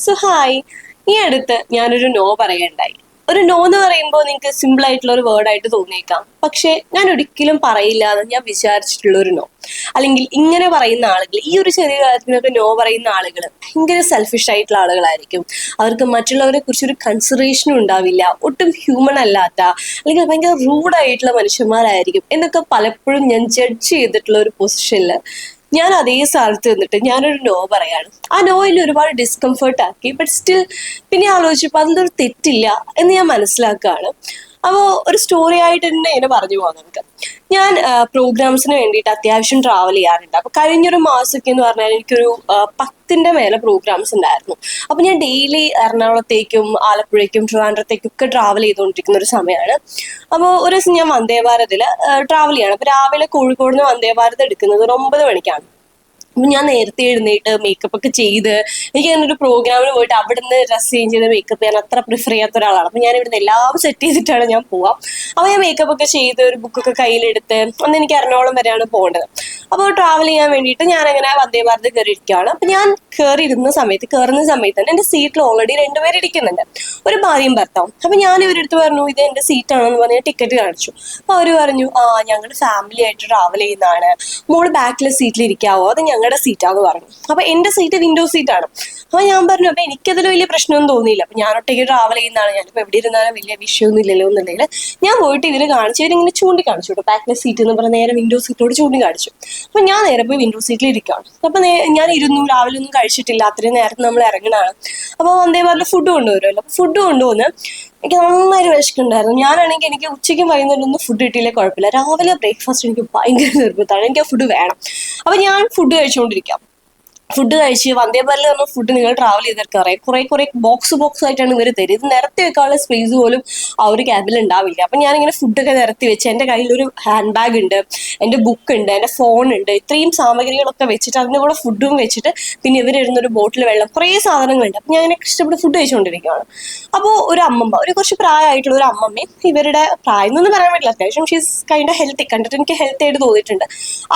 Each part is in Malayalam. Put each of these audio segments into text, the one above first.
സോ ഹായ്, ഈ അടുത്ത് ഞാനൊരു നോ പറയണ്ടായി. ഒരു നോ എന്ന് പറയുമ്പോൾ നിങ്ങൾക്ക് സിമ്പിൾ ആയിട്ടുള്ള ഒരു വേർഡായിട്ട് തോന്നിയേക്കാം, പക്ഷെ ഞാൻ ഒരിക്കലും പറയില്ല എന്ന് ഞാൻ വിചാരിച്ചിട്ടുള്ള ഒരു നോ. അല്ലെങ്കിൽ ഇങ്ങനെ പറയുന്ന ആളുകൾ, ഈ ഒരു ചെറിയ കാര്യത്തിനൊക്കെ നോ പറയുന്ന ആളുകൾ ഭയങ്കര സെൽഫിഷ് ആയിട്ടുള്ള ആളുകളായിരിക്കും. അവർക്ക് മറ്റുള്ളവരെ കുറിച്ച് ഒരു കൺസിഡറേഷനും ഉണ്ടാവില്ല, ഒട്ടും ഹ്യൂമൻ അല്ലാത്ത അല്ലെങ്കിൽ ഭയങ്കര റൂഡായിട്ടുള്ള മനുഷ്യന്മാരായിരിക്കും എന്നൊക്കെ പലപ്പോഴും ഞാൻ ജഡ്ജ് ചെയ്തിട്ടുള്ള ഒരു പൊസിഷനിൽ ഞാൻ അതേ സ്ഥലത്ത് നിന്നിട്ട് ഞാനൊരു നോ പറയാണ്. ആ നോയിൽ ഒരുപാട് ഡിസ്കംഫേർട്ട് ആക്കി, ബട്ട് സ്റ്റിൽ പിന്നെ ആലോചിച്ചപ്പോൾ അതിലൊരു തെറ്റില്ല എന്ന് ഞാൻ മനസ്സിലാക്കുകയാണ്. അപ്പോൾ ഒരു സ്റ്റോറി ആയിട്ട് തന്നെ ഇങ്ങനെ പറഞ്ഞു പോകാം നമുക്ക്. ഞാൻ പ്രോഗ്രാംസിന് വേണ്ടിയിട്ട് അത്യാവശ്യം ട്രാവൽ ചെയ്യാറുണ്ട്. അപ്പൊ കഴിഞ്ഞൊരു മാസമൊക്കെ എന്ന് പറഞ്ഞാൽ എനിക്കൊരു 10ന്റെ മേലെ പ്രോഗ്രാംസ് ഉണ്ടായിരുന്നു. അപ്പൊ ഞാൻ ഡെയിലി എറണാകുളത്തേക്കും ആലപ്പുഴയ്ക്കും ട്രിവാൻഡ്രത്തേക്കും ഒക്കെ ട്രാവൽ ചെയ്തുകൊണ്ടിരിക്കുന്ന ഒരു സമയമാണ്. അപ്പോൾ ഒരു ദിവസം ഞാൻ വന്ദേ ഭാരതിൽ ട്രാവൽ ചെയ്യണം. അപ്പൊ രാവിലെ കോഴിക്കോട് നിന്ന് വന്ദേ ഭാരത് എടുക്കുന്നത് ഒരു 9 മണിക്കാണ്. അപ്പൊ ഞാൻ നേരത്തെ എഴുന്നേറ്റ് മേക്കപ്പ് ഒക്കെ ചെയ്ത് എനിക്ക് അങ്ങനെ ഒരു പ്രോഗ്രാമിന് പോയിട്ട് അവിടുന്ന് ഡ്രസ് ചേഞ്ച് ചെയ്ത് മേക്കപ്പ് ചെയ്യാൻ അത്ര പ്രിഫർ ചെയ്യാത്ത ഒരാളാണ്. അപ്പൊ ഞാൻ ഇവിടുന്ന് എല്ലാം സെറ്റ് ചെയ്തിട്ടാണ് ഞാൻ പോവാം. അപ്പൊ ഞാൻ മേക്കപ്പ് ഒക്കെ ചെയ്ത് ഒരു ബുക്കൊക്കെ കയ്യിലെടുത്ത് അന്ന് എനിക്ക് എറണാകുളം വരെയാണ് പോകേണ്ടത്. അപ്പോൾ ട്രാവൽ ചെയ്യാൻ വേണ്ടിയിട്ട് ഞാൻ അങ്ങനെ വന്ദേ ഭാരത് കയറിയിരിക്കുകയാണ്. അപ്പൊ ഞാൻ കയറുന്ന സമയത്ത് തന്നെ എന്റെ സീറ്റിൽ ഓൾറെഡി 2 പേര് ഇരിക്കുന്നുണ്ട്, ഒരു ഭാര്യയും ഭർത്താവും. അപ്പൊ ഞാൻ ഇവരെടുത്ത് പറഞ്ഞു ഇത് എന്റെ സീറ്റാണെന്ന് പറഞ്ഞ് ടിക്കറ്റ് കാണിച്ചു. അപ്പൊ അവര് പറഞ്ഞു ഞങ്ങൾ ഫാമിലി ആയിട്ട് ട്രാവൽ ചെയ്യുന്നതാണ്, മോള് ബാക്കിലെ സീറ്റിൽ ഇരിക്കാവോ, അത് ഞങ്ങളുടെ സീറ്റാന്ന് പറഞ്ഞു. അപ്പൊ എന്റെ സീറ്റ് വിൻഡോ സീറ്റാണ്. അപ്പൊ ഞാൻ പറഞ്ഞു അപ്പൊ എനിക്കതിൽ വലിയ പ്രശ്നമൊന്നും തോന്നിയില്ല. അപ്പൊ ഞാൻ ഒറ്റയ്ക്ക് ട്രാവൽ ചെയ്യുന്നതാണ്, ഞാനിപ്പോ എവിടെ ഇരുന്നാലും വലിയ വിഷയമൊന്നും ഇല്ലല്ലോ എന്നുണ്ടെങ്കിൽ ഞാൻ പോയിട്ട് ഇവര് കാണിച്ചു, ഇവരിങ്ങനെ ചൂണ്ടിക്കാണിച്ചു കേട്ടോ, ബാക്കിലെ സീറ്റ് എന്ന് പറഞ്ഞ നേരെ വിൻഡോ സീറ്റോട് ചൂണ്ടിക്കാണിച്ചു. അപ്പൊ ഞാൻ നേരെ പോയി വിൻഡോ സീറ്റിൽ ഇരിക്കുകയാണ്. അപ്പൊ ഞാൻ ഇരുന്നു, രാവിലെ ഒന്നും കഴിച്ചിട്ടില്ല, അത്രയും നേരത്തെ നമ്മൾ ഇറങ്ങണതാണ്. അപ്പൊ വന്ദേ ഭാരതിൽ ഫുഡ് കൊണ്ടുവരുമല്ലോ. അപ്പൊ ഫുഡ് കൊണ്ടുവന്ന് എനിക്ക് നന്നായിട്ട് വിശക്കുണ്ടായിരുന്നു. ഞാനാണെങ്കിൽ എനിക്ക് ഉച്ചയ്ക്കും വൈകുന്നേരമൊന്നും ഫുഡ് കിട്ടിയില്ലേ കുഴപ്പമില്ല, രാവിലെ ബ്രേക്ക്ഫാസ്റ്റ് എനിക്ക് ഭയങ്കര നിർബന്ധമാണ്, എനിക്ക് ആ ഫുഡ് വേണം. അപ്പൊ ഞാൻ ഫുഡ് കഴിച്ചുകൊണ്ടിരിക്കാം. ഫുഡ് കഴിച്ച് വന്ദേ ഭാരതിൽ പറഞ്ഞ ഫുഡ് നിങ്ങൾ ട്രാവൽ ചെയ്തൊക്കെ അറിയാം, കുറെ ബോക്സ് ആയിട്ടാണ് ഇവർ തരും. ഇത് നിരത്തി വെക്കാനുള്ള സ്പേസ് പോലും ആ ഒരു ക്യാബിൽ ഉണ്ടാവില്ല. അപ്പൊ ഞാനിങ്ങനെ ഫുഡൊക്കെ നിരത്തി വെച്ച് എൻ്റെ കയ്യിലൊരു ഹാൻഡ് ബാഗ് ഉണ്ട്, എൻ്റെ ബുക്ക് ഉണ്ട്, എൻ്റെ ഫോൺ ഉണ്ട്, ഇത്രയും സാമഗ്രികളൊക്കെ വെച്ചിട്ട് അതിൻ്റെ കൂടെ ഫുഡും വെച്ചിട്ട് പിന്നെ ഇവർ ഇരുന്നൊരു ബോട്ടിൽ വെള്ളം, കുറേ സാധനങ്ങളുണ്ട്. അപ്പൊ ഞാൻ എനിക്ക് ഇഷ്ടപ്പെട്ട് ഫുഡ് കഴിച്ചുകൊണ്ടിരിക്കുകയാണ്. അപ്പോൾ ഒരു അമ്മമ്മ, ഒരു കുറച്ച് പ്രായമായിട്ടുള്ള ഒരു അമ്മമ്മയും, ഇവരുടെ പ്രായം എന്നൊന്നും പറയാൻ പറ്റില്ല, അത്യാവശ്യം ഷീസ് കൈൻഡ് ഹെൽത്തി, കണ്ടിട്ട് എനിക്ക് ഹെൽത്തി ആയിട്ട് തോന്നിയിട്ടുണ്ട്.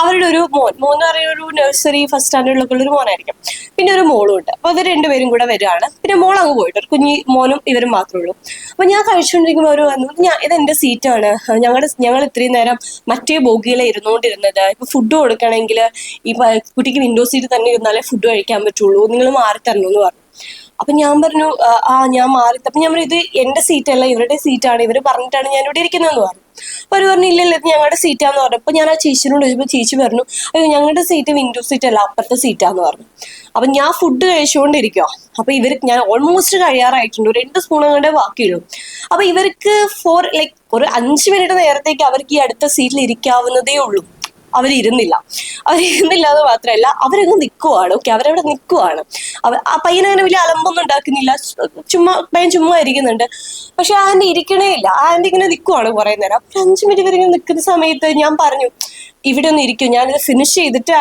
അവരുടെ ഒരു മോൻ എന്ന് പറയുന്ന ഒരു നഴ്സറി ഫസ്റ്റ് സ്റ്റാൻഡേർഡിലൊക്കെ ഉള്ള ഒരു മോനായിരിക്കും. പിന്നെ ഒരു മോളും ഉണ്ട്. അപ്പൊ ഇവർ 2 പേരും കൂടെ വരികയാണ്. പിന്നെ മോൾ അങ്ങ് പോയിട്ട് ഒരു കുഞ്ഞി മോനും ഇവരും മാത്രമേ ഉള്ളൂ. അപ്പൊ ഞാൻ കഴിച്ചുകൊണ്ടിരിക്കുമ്പോൾ അവർ വന്നു, ഇത് എന്റെ സീറ്റാണ്, ഞങ്ങൾ ഇത്രയും നേരം മറ്റേ ബോഗിയിലെ ഇരുന്നുകൊണ്ടിരുന്നത്, ഇപ്പൊ ഫുഡ് കൊടുക്കണമെങ്കിൽ ഈ കുട്ടിക്ക് വിൻഡോ സീറ്റ് തന്നെ ഇരുന്നാലേ ഫുഡ് കഴിക്കാൻ പറ്റുള്ളൂ, നിങ്ങൾ മാറി തരണം എന്ന് പറഞ്ഞു. അപ്പൊ ഞാൻ പറഞ്ഞു ഞാൻ മാറി. അപ്പൊ ഞാൻ പറഞ്ഞു ഇത് എന്റെ സീറ്റല്ല, ഇവരുടെ സീറ്റാണ്, ഇവര് പറഞ്ഞിട്ടാണ് ഞാൻ ഇവിടെ ഇരിക്കുന്നതെന്ന് പറഞ്ഞു. അപ്പൊ അവര് പറഞ്ഞു ഇല്ലല്ല ഇത് ഞങ്ങളുടെ സീറ്റാന്ന് പറഞ്ഞു. അപ്പൊ ഞാൻ ആ ചേച്ചിനോട് ചോദിച്ചപ്പോൾ ചേച്ചി പറഞ്ഞു അയ്യോ ഞങ്ങളുടെ സീറ്റ് വിൻഡോ സീറ്റ് അല്ല, അപ്പുറത്തെ സീറ്റാന്ന് പറഞ്ഞു. അപ്പൊ ഞാൻ ഫുഡ് കഴിച്ചുകൊണ്ടിരിക്കുക. അപ്പൊ ഞാൻ ഓൾമോസ്റ്റ് കഴിയാറായിട്ടുണ്ട്, ഒരു 2 സ്പൂൺ അങ്ങോട്ടേ ബാക്കിയുള്ളൂ. അപ്പൊ ഇവർക്ക് ഒരു 5 മിനിറ്റ് നേരത്തേക്ക് അവർക്ക് ഈ അടുത്ത സീറ്റിൽ ഇരിക്കാവുന്നതേ ഉള്ളൂ. അവരിരുന്നില്ല എന്ന് മാത്രമല്ല അവരങ്ങ് നിൽക്കുവാണ്. ഓക്കെ, അവരവിടെ നിൽക്കുവാണ്. ആ പയ്യനങ്ങനെ വലിയ അലമ്പൊന്നും ഉണ്ടാക്കുന്നില്ല, പയ്യൻ ചുമ്മാ ഇരിക്കുന്നുണ്ട്. പക്ഷെ ആൻറ്റി ഇരിക്കണേ ഇല്ല, ആൻറ്റി ഇങ്ങനെ നിൽക്കുവാണ് കുറെ നേരം. 5 മിനിറ്റ് വരെ ഇങ്ങനെ നിൽക്കുന്ന സമയത്ത് ഞാൻ പറഞ്ഞു ഇവിടെ ഒന്ന് ഇരിക്കും, ഞാനിത് ഫിനിഷ് ചെയ്തിട്ട്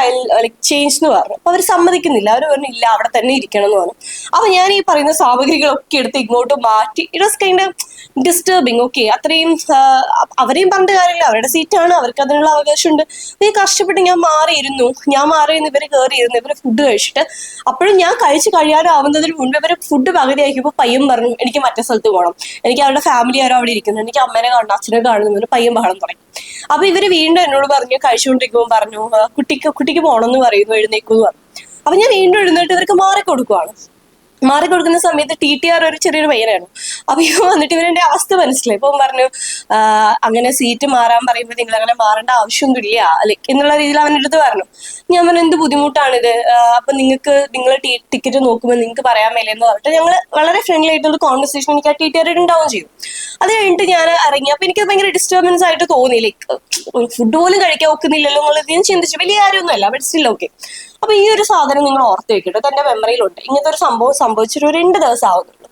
ചേഞ്ച് എന്ന് പറഞ്ഞു. അപ്പൊ അവർ സമ്മതിക്കുന്നില്ല, അവർ പറഞ്ഞു ഇല്ല അവിടെ തന്നെ ഇരിക്കണം എന്ന് പറഞ്ഞു. അപ്പൊ ഞാൻ ഈ പറയുന്ന സാമഗ്രികളൊക്കെ എടുത്ത് ഇങ്ങോട്ട് മാറ്റി. It was kind of disturbing. Okay, അത്രയും അവരെയും പറഞ്ഞിട്ട് കാര്യമില്ല, അവരുടെ സീറ്റാണ്, അവർക്ക് അതിനുള്ള അവകാശമുണ്ട്. നീ കഷ്ടപ്പെട്ട് ഞാൻ മാറിയിരുന്നു, ഇവര് കയറിയിരുന്നു, ഇവര് ഫുഡ് കഴിച്ചിട്ട്. അപ്പോഴും ഞാൻ കഴിയാനാവുന്നതിന് മുൻപ് ഇവര് ഫുഡ് പകുതി ആക്കിയപ്പോൾ പയ്യൻ പറഞ്ഞു എനിക്ക് മറ്റേ സ്ഥലത്ത് പോകണം, എനിക്ക് അവരുടെ ഫാമിലി ആരോ അവിടെ ഇരിക്കുന്നു, എനിക്ക് അമ്മേനെ കാണണം അച്ഛനെ കാണുന്നു. പയ്യൻ ബഹളം തുടങ്ങി. അപ്പൊ ഇവര് വീണ്ടും എന്നോട് പറഞ്ഞു, കഴിച്ചുകൊണ്ടിരിക്കുമ്പോൾ പറഞ്ഞു കുട്ടിക്ക് പോകണമെന്ന് പറയുന്നു, എഴുന്നേക്കുമെന്ന് പറഞ്ഞു. അപ്പൊ ഞാൻ വീണ്ടും എഴുന്നേറ്റ് ഇവർക്ക് മാറിക്കൊടുക്കുന്ന സമയത്ത് TTR ഒരു ചെറിയൊരു പയ്യനായിരുന്നു. അപ്പൊ ഇവ വന്നിട്ട് ഇവരെന്റെ അവസ്ഥ മനസ്സിലായി. ഇപ്പം പറഞ്ഞു അങ്ങനെ സീറ്റ് മാറാൻ പറയുമ്പോൾ നിങ്ങൾ അങ്ങനെ മാറേണ്ട ആവശ്യമൊന്നുമില്ല എന്നുള്ള രീതിയിൽ അവൻ്റെ അടുത്ത് പറഞ്ഞു. ഞാൻ പറഞ്ഞു എന്ത് ബുദ്ധിമുട്ടാണിത്, അപ്പൊ നിങ്ങൾ ടിക്കറ്റ് നോക്കുമ്പോൾ നിങ്ങൾക്ക് പറയാൻ മേലെന്ന് പറഞ്ഞിട്ട് ഞങ്ങൾ വളരെ ഫ്രണ്ട്ലി ആയിട്ടുള്ള കോൺവെർസേഷൻ എനിക്ക് ആ TTR ഉണ്ടാവുകയും ചെയ്തു. അത് കഴിഞ്ഞിട്ട് ഞാൻ ഇറങ്ങി. അപ്പൊ എനിക്ക് ഭയങ്കര ഡിസ്റ്റർബൻസ് ആയിട്ട് തോന്നി, ഫുഡ് പോലും കഴിക്കാൻ ഒക്കുന്നില്ലല്ലോ എന്നുള്ളത് ഞാൻ ചിന്തിച്ചു. വലിയ കാര്യമൊന്നുമല്ല, ബട്ട് സ്റ്റിൽ ഓക്കെ. അപ്പൊ ഈ ഒരു സാധനം നിങ്ങൾ ഓർത്ത് വെക്കട്ടെ, എന്റെ മെമ്മറിയിലുണ്ട്. ഇങ്ങനത്തെ ഒരു സംഭവം സംഭവിച്ചിട്ട് ഒരു 2 ദിവസം ആവുന്നുള്ളൂ.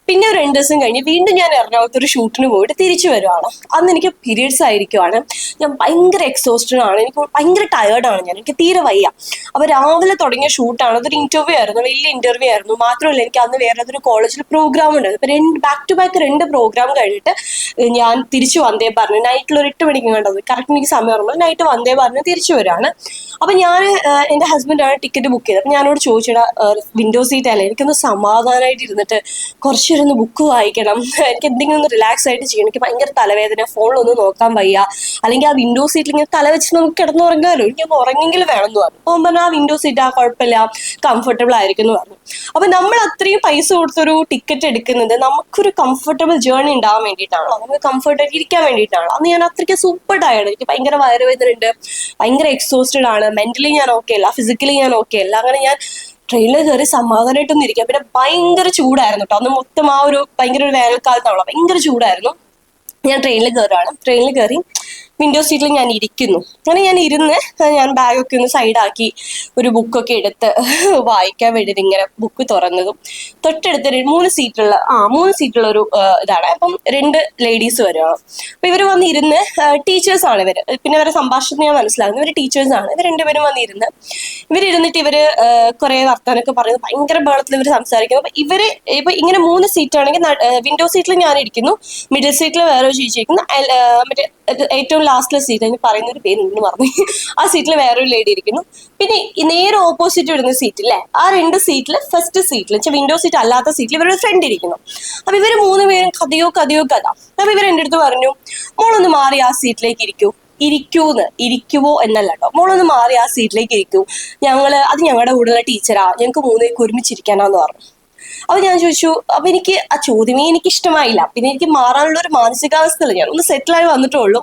പിന്നെ ഒരു 2 ദിവസം കഴിഞ്ഞ് വീണ്ടും ഞാൻ എറണാകുളത്ത് ഒരു ഷൂട്ടിന് പോയിട്ട് തിരിച്ചു വരുവാണ്. അന്ന് എനിക്ക് പീരിയഡ്സ് ആയിരിക്കുവാണ്. ഞാൻ ഭയങ്കര എക്സോസ്റ്റഡ് ആണ്, എനിക്ക് ഭയങ്കര ടയേർഡാണ്, എനിക്ക് തീരെ വയ്യ. അപ്പൊ രാവിലെ തുടങ്ങിയ ഷൂട്ടാണ്, അതൊരു ഇന്റർവ്യൂ ആയിരുന്നു, വലിയ ഇന്റർവ്യൂ ആയിരുന്നു. മാത്രമല്ല എനിക്ക് അന്ന് വേറെ ഏതൊരു കോളേജിൽ പ്രോഗ്രാം ഉണ്ടായിരുന്നു. ഇപ്പൊ ബാക്ക് ടു ബാക്ക് 2 പ്രോഗ്രാം കഴിഞ്ഞിട്ട് ഞാൻ തിരിച്ചു വന്നേ പറഞ്ഞു. നൈറ്റിൽ ഒരു 8 മണിക്ക് കണ്ടത്, കറക്റ്റ് എനിക്ക് സമയം ഓർമ്മ. നൈറ്റ് വന്നേ പറഞ്ഞ് തിരിച്ചു വരികയാണ്. അപ്പൊ ഞാൻ എന്റെ ഹസ്ബൻഡാണ് ടിക്കറ്റ് ബുക്ക് ചെയ്തത്. അപ്പൊ ഞാനോട് ചോദിച്ചിടാ, വിൻഡോ സീറ്റ് അല്ലേ, എനിക്കൊന്ന് സമാധാനമായിട്ട് ഇരുന്നിട്ട് കുറച്ചൊരു ബുക്ക് വായിക്കണം, എനിക്ക് എന്തെങ്കിലും ഒന്ന് റിലാക്സ് ആയിട്ട് ചെയ്യണം, എനിക്ക് ഭയങ്കര തലവേദന, ഫോണിലൊന്നും നോക്കാൻ വയ്യ, അല്ലെങ്കിൽ ആ വിൻഡോ സീറ്റിൽ ഇങ്ങനെ തല വെച്ച് നമുക്ക് കിടന്നുറങ്ങാമല്ലോ, എനിക്കൊന്ന് ഉറങ്ങെങ്കിലും വേണമെന്ന് പറഞ്ഞു. അപ്പോൾ പറഞ്ഞാൽ ആ വിൻഡോ സീറ്റ് ആ കുഴപ്പമില്ല, കംഫർട്ടബിൾ ആയിരിക്കും എന്ന് പറഞ്ഞു. അപ്പൊ നമ്മൾ അത്രയും പൈസ കൊടുത്തൊരു ടിക്കറ്റ് എടുക്കുന്നത് നമുക്കൊരു കംഫർട്ടബിൾ ജേർണി ഉണ്ടാവാൻ വേണ്ടിയിട്ടാണല്ലോ, നമുക്ക് കംഫർട്ടായിട്ട് ഇരിക്കാൻ വേണ്ടിയിട്ടാണല്ലോ. അന്ന് ഞാൻ അത്രയ്ക്ക് സൂപ്പർ ടയർഡ്, എനിക്ക് ഭയങ്കര വയറുവേദന ഉണ്ട്, ഭയങ്കര എക്സോസ്റ്റഡ് ആണ്, മെന്റലി ഞാൻ ഓക്കെ അല്ല, ഫിസിക്കലി ഞാൻ ഓക്കെ അല്ല. അങ്ങനെ ഞാൻ ട്രെയിനിൽ കയറി സമാധാനമായിട്ടൊന്നും ഇരിക്കാം. പിന്നെ ഭയങ്കര ചൂടായിരുന്നു കേട്ടോ, അന്ന് മൊത്തം ആ ഒരു ഭയങ്കര ഒരു വേനൽക്കാലത്താണല്ലോ, ഭയങ്കര ചൂടായിരുന്നു. ഞാൻ ട്രെയിനിൽ കയറുകയാണ്. ട്രെയിനിൽ കയറി വിൻഡോ സീറ്റിൽ ഞാൻ ഇരിക്കുന്നു. അങ്ങനെ ഞാൻ ഇരുന്ന് ഞാൻ ബാഗൊക്കെ ഒന്ന് സൈഡാക്കി ഒരു ബുക്കൊക്കെ എടുത്ത് വായിക്കാൻ വേണ്ടിയിട്ട് ഇങ്ങനെ ബുക്ക് തുറന്നതും തൊട്ടടുത്ത് 3 സീറ്റുള്ള ഒരു ഇതാണ്. അപ്പം 2 ലേഡീസ് വരുവാണ്. അപ്പൊ ഇവർ വന്നിരുന്ന്, ടീച്ചേഴ്സാണ് ഇവര്, പിന്നെ ഇവരെ സംഭാഷണം ഞാൻ മനസ്സിലാകുന്നു, ഇവര് ടീച്ചേഴ്സാണ്. ഇവർ 2 പേരും വന്നിരുന്ന് ഇവരിരുന്നിട്ട് കുറെ വർത്താനൊക്കെ പറയുന്നത്, ഭയങ്കര ബഹളത്തിൽ ഇവർ സംസാരിക്കുന്നു. അപ്പൊ ഇപ്പൊ ഇങ്ങനെ 3 സീറ്റാണെങ്കിൽ വിൻഡോ സീറ്റിൽ ഞാൻ ഇരിക്കുന്നു, മിഡിൽ സീറ്റിൽ വേറെ ചേച്ചിയിരിക്കുന്നു, മറ്റേ ഏറ്റവും ലാസ്റ്റിലെ സീറ്റ്, അതിന് പറയുന്ന ഒരു പേര് നിന്ന് പറഞ്ഞു, ആ സീറ്റിൽ വേറൊരു ലേഡി ഇരിക്കുന്നു. പിന്നെ നേരെ ഓപ്പോസിറ്റ് വരുന്ന സീറ്റില്ലേ, ആ 2 സീറ്റിൽ ഫസ്റ്റ് സീറ്റിൽ വിൻഡോ സീറ്റ് അല്ലാത്ത സീറ്റിൽ ഇവരുടെ ഫ്രണ്ട് ഇരിക്കുന്നു. അപ്പൊ ഇവര് 3 പേരും കഥ. അപ്പൊ ഇവർ എൻ്റെ അടുത്ത് പറഞ്ഞു, മോളൊന്ന് മാറി ആ സീറ്റിലേക്ക് ഇരിക്കുവോ എന്നല്ല കേട്ടോ, മോളൊന്ന് മാറി ആ സീറ്റിലേക്ക് ഇരിക്കൂ, അത് ഞങ്ങളുടെ കൂടെയുള്ള ടീച്ചറാ, ഞങ്ങൾക്ക് 3 പേർക്ക് ഒരുമിച്ചിരിക്കാനാന്ന് പറഞ്ഞു. അപ്പൊ ഞാൻ ചോദിച്ചു, അപ്പൊ എനിക്ക് ആ ചോദ്യമേ എനിക്ക് ഇഷ്ടമായില്ല. പിന്നെ എനിക്ക് മാറാനുള്ള ഒരു മാനസികാവസ്ഥയില്ല, ഞാൻ ഒന്ന് സെറ്റിലായി വന്നിട്ടുള്ളൂ.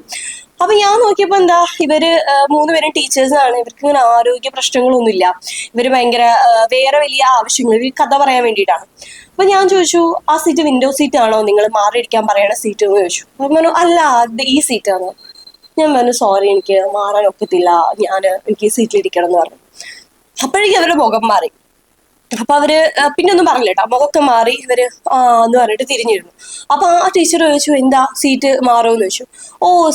അപ്പൊ ഞാൻ നോക്കിയപ്പോ എന്താ, ഇവര് 3 പേരും ടീച്ചേഴ്സാണ്, ഇവർക്ക് ഇങ്ങനെ ആരോഗ്യ പ്രശ്നങ്ങളൊന്നുമില്ല, ഇവര് ഭയങ്കര വേറെ വലിയ ആവശ്യങ്ങൾ, ഇവർ കഥ പറയാൻ വേണ്ടിയിട്ടാണ്. അപ്പൊ ഞാൻ ചോദിച്ചു, ആ സീറ്റ് വിൻഡോ സീറ്റ് ആണോ നിങ്ങൾ മാറിയിരിക്കാൻ പറയണ സീറ്റ് എന്ന് ചോദിച്ചു. അപ്പൊ പറഞ്ഞു, അല്ല അത് ഈ സീറ്റാണ്. ഞാൻ പറഞ്ഞു, സോറി എനിക്ക് മാറാൻ ഒക്കത്തില്ല, എനിക്ക് ഈ സീറ്റിൽ ഇരിക്കണം എന്ന് പറഞ്ഞു. അപ്പോഴേക്കും അവരുടെ മുഖം മാറി. അപ്പൊ അവര് പിന്നെ ഒന്നും പറഞ്ഞില്ല കേട്ടോ, മുഖമൊക്കെ മാറി ഇവര് എന്ന് പറഞ്ഞിട്ട് തിരിഞ്ഞിരുന്നു. അപ്പൊ ആ ടീച്ചർ ചോദിച്ചു, എന്താ സീറ്റ് മാറുമെന്ന് ചോദിച്ചു.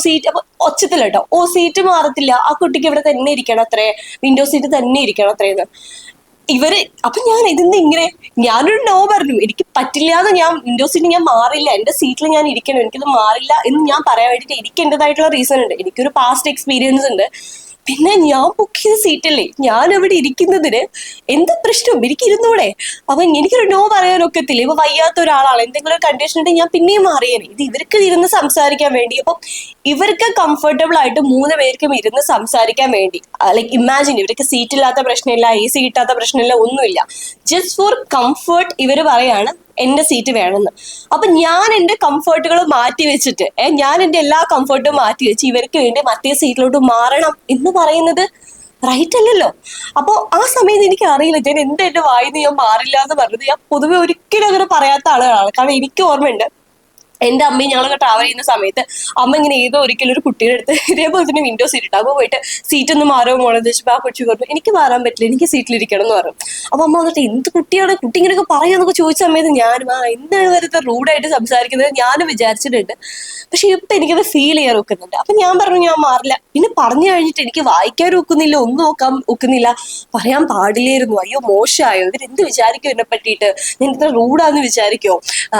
സീറ്റ്, അപ്പൊ ഒച്ചത്തില്ല കേട്ടോ, സീറ്റ് മാറത്തില്ല, ആ കുട്ടിക്ക് ഇവിടെ തന്നെ ഇരിക്കണം അത്രേ, വിൻഡോ സീറ്റ് തന്നെ ഇരിക്കണം അത്രേന്ന് അപ്പൊ ഞാൻ ഇങ്ങനെ ഞാനൊരു നോ പറഞ്ഞു, എനിക്ക് പറ്റില്ല എന്ന്, ഞാൻ വിൻഡോ സീറ്റ് ഞാൻ മാറില്ല, എന്റെ സീറ്റിൽ ഞാൻ ഇരിക്കണം, എനിക്കിത് മാറില്ല എന്ന് ഞാൻ പറയാൻ വേണ്ടിയിട്ട് എനിക്ക് എന്റേതായിട്ടുള്ള റീസൺ ഉണ്ട്, എനിക്കൊരു പാസ്റ്റ് എക്സ്പീരിയൻസ് ഉണ്ട്. പിന്നെ ഞാൻ ബുക്ക് ചെയ്ത സീറ്റല്ലേ, ഞാൻ അവിടെ ഇരിക്കുന്നതിന് എന്ത് പ്രശ്നം, എനിക്ക് ഇരുന്നൂടെ? അപ്പൊ എനിക്കൊരു നോ പറയാനൊക്കത്തില്ല. ഇപ്പൊ വയ്യാത്ത ഒരാളാണ്, എന്തെങ്കിലും ഒരു കണ്ടീഷൻ ഉണ്ടെങ്കിൽ ഞാൻ പിന്നെയും മാറിയേനെ. ഇത് ഇവർക്ക് ഇരുന്ന് സംസാരിക്കാൻ വേണ്ടി, അപ്പൊ ഇവർക്ക് കംഫർട്ടബിൾ ആയിട്ട് 3 പേർക്കും ഇരുന്ന് സംസാരിക്കാൻ വേണ്ടി, ലൈക്ക് ഇമാജിൻ, ഇവർക്ക് സീറ്റ് ഇല്ലാത്ത പ്രശ്നമില്ല, AC കിട്ടാത്ത പ്രശ്നമില്ല, ഒന്നുമില്ല, ജസ്റ്റ് ഫോർ കംഫർട്ട് ഇവര് പറയാണ് എന്റെ സീറ്റ് വേണമെന്ന്. അപ്പൊ ഞാൻ എന്റെ കംഫർട്ടുകൾ മാറ്റി വെച്ചിട്ട്, ഞാൻ എന്റെ എല്ലാ കംഫർട്ടും മാറ്റി വെച്ച് ഇവർക്ക് വേണ്ടി മറ്റേ സീറ്റിലോട്ട് മാറണം എന്ന് പറയുന്നത് റൈറ്റ് അല്ലല്ലോ. അപ്പൊ ആ സമയത്ത് എനിക്ക് അറിയില്ല ഞാൻ എന്താ എന്റെ വായിന്ന് ഞാൻ മാറില്ല എന്ന് പറഞ്ഞത്. ഞാൻ പൊതുവെ ഒരിക്കലും അങ്ങനെ പറയാത്ത ആളുകളാണ്. കാരണം എനിക്ക് ഓർമ്മയുണ്ട്, എന്റെ അമ്മയും ഞങ്ങളൊക്കെ ട്രാവൽ ചെയ്യുന്ന സമയത്ത് അമ്മ ഇങ്ങനെ ഏതോ ഒരിക്കലും ഒരു കുട്ടിയുടെ അടുത്ത് ഇതേപോലെ തന്നെ വിൻഡോ സീറ്റ് ഇട്ടു. അപ്പൊ പോയിട്ട് സീറ്റ് ഒന്ന് മാറോ മോളെന്ന് ചോദിച്ചപ്പോൾ ആ കൊച്ചു പറഞ്ഞു, എനിക്ക് മാറാൻ പറ്റില്ല, എനിക്ക് സീറ്റിലിരിക്കണം എന്ന് പറഞ്ഞു. അപ്പൊ അമ്മ വന്നിട്ട്, എന്ത് കുട്ടിയാണ്, കുട്ടി ഇങ്ങനെയൊക്കെ പറയാന്നൊക്കെ ചോദിച്ച സമയത്ത് ഞാനും എന്താണ് വെറുതെ റൂഡായിട്ട് സംസാരിക്കുന്നത് ഞാനും വിചാരിച്ചിട്ടുണ്ട്. പക്ഷെ ഇപ്പൊ എനിക്കത് ഫീൽ ചെയ്യാൻ ഒക്കുന്നുണ്ട്. അപ്പൊ ഞാൻ പറഞ്ഞു, ഞാൻ മാറില്ല. പിന്നെ പറഞ്ഞു കഴിഞ്ഞിട്ട് എനിക്ക് വായിക്കാൻ ഒക്കുന്നില്ല, ഒന്നും നോക്കാൻ ഒക്കുന്നില്ല, പറയാൻ പാടില്ലായിരുന്നു, അയ്യോ മോശമായോ, ഇവരെന്ത് വിചാരിക്കും എന്നെ പറ്റിയിട്ട്, ഞാൻ ഇത്ര റൂഡാന്ന് വിചാരിക്കോ.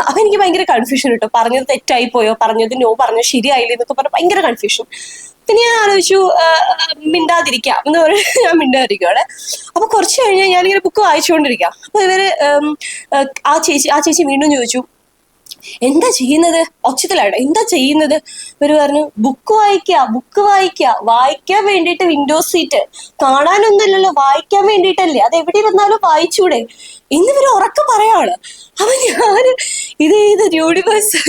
അപ്പൊ എനിക്ക് ഭയങ്കര കൺഫ്യൂഷൻ കിട്ടും, പറഞ്ഞത് തെറ്റായി പോയോ, പറഞ്ഞത് നോ പറഞ്ഞത് ശരിയായില്ലേ എന്നൊക്കെ പറഞ്ഞ ഭയങ്കര കൺഫ്യൂഷൻ. പിന്നെ ഞാൻ ആലോചിച്ചു മിണ്ടാതിരിക്കാം എന്ന് പറഞ്ഞ് ഞാൻ മിണ്ടാതിരിക്കുകയാണ്. അപ്പൊ കുറച്ച് കഴിഞ്ഞാൽ ഞാനിങ്ങനെ ബുക്ക് വായിച്ചുകൊണ്ടിരിക്കാം. അപ്പൊ ആ ചേച്ചി വീണ്ടും ചോദിച്ചു, എന്താ ചെയ്യുന്നത്, ഒച്ചത്തിലാണ്, എന്താ ചെയ്യുന്നത്? ഇവര് പറഞ്ഞു, ബുക്ക് വായിക്കാൻ വേണ്ടിയിട്ട് വിൻഡോ സീറ്റ്, കാണാനൊന്നുമല്ലല്ലോ, വായിക്കാൻ വേണ്ടിയിട്ടല്ലേ, അത് എവിടെ ഇരുന്നാലും വായിച്ചൂടെ എന്നിവര് ഉറക്കെ പറയാണ്. അപ്പൊ ഇത് യൂണിവേഴ്സ്.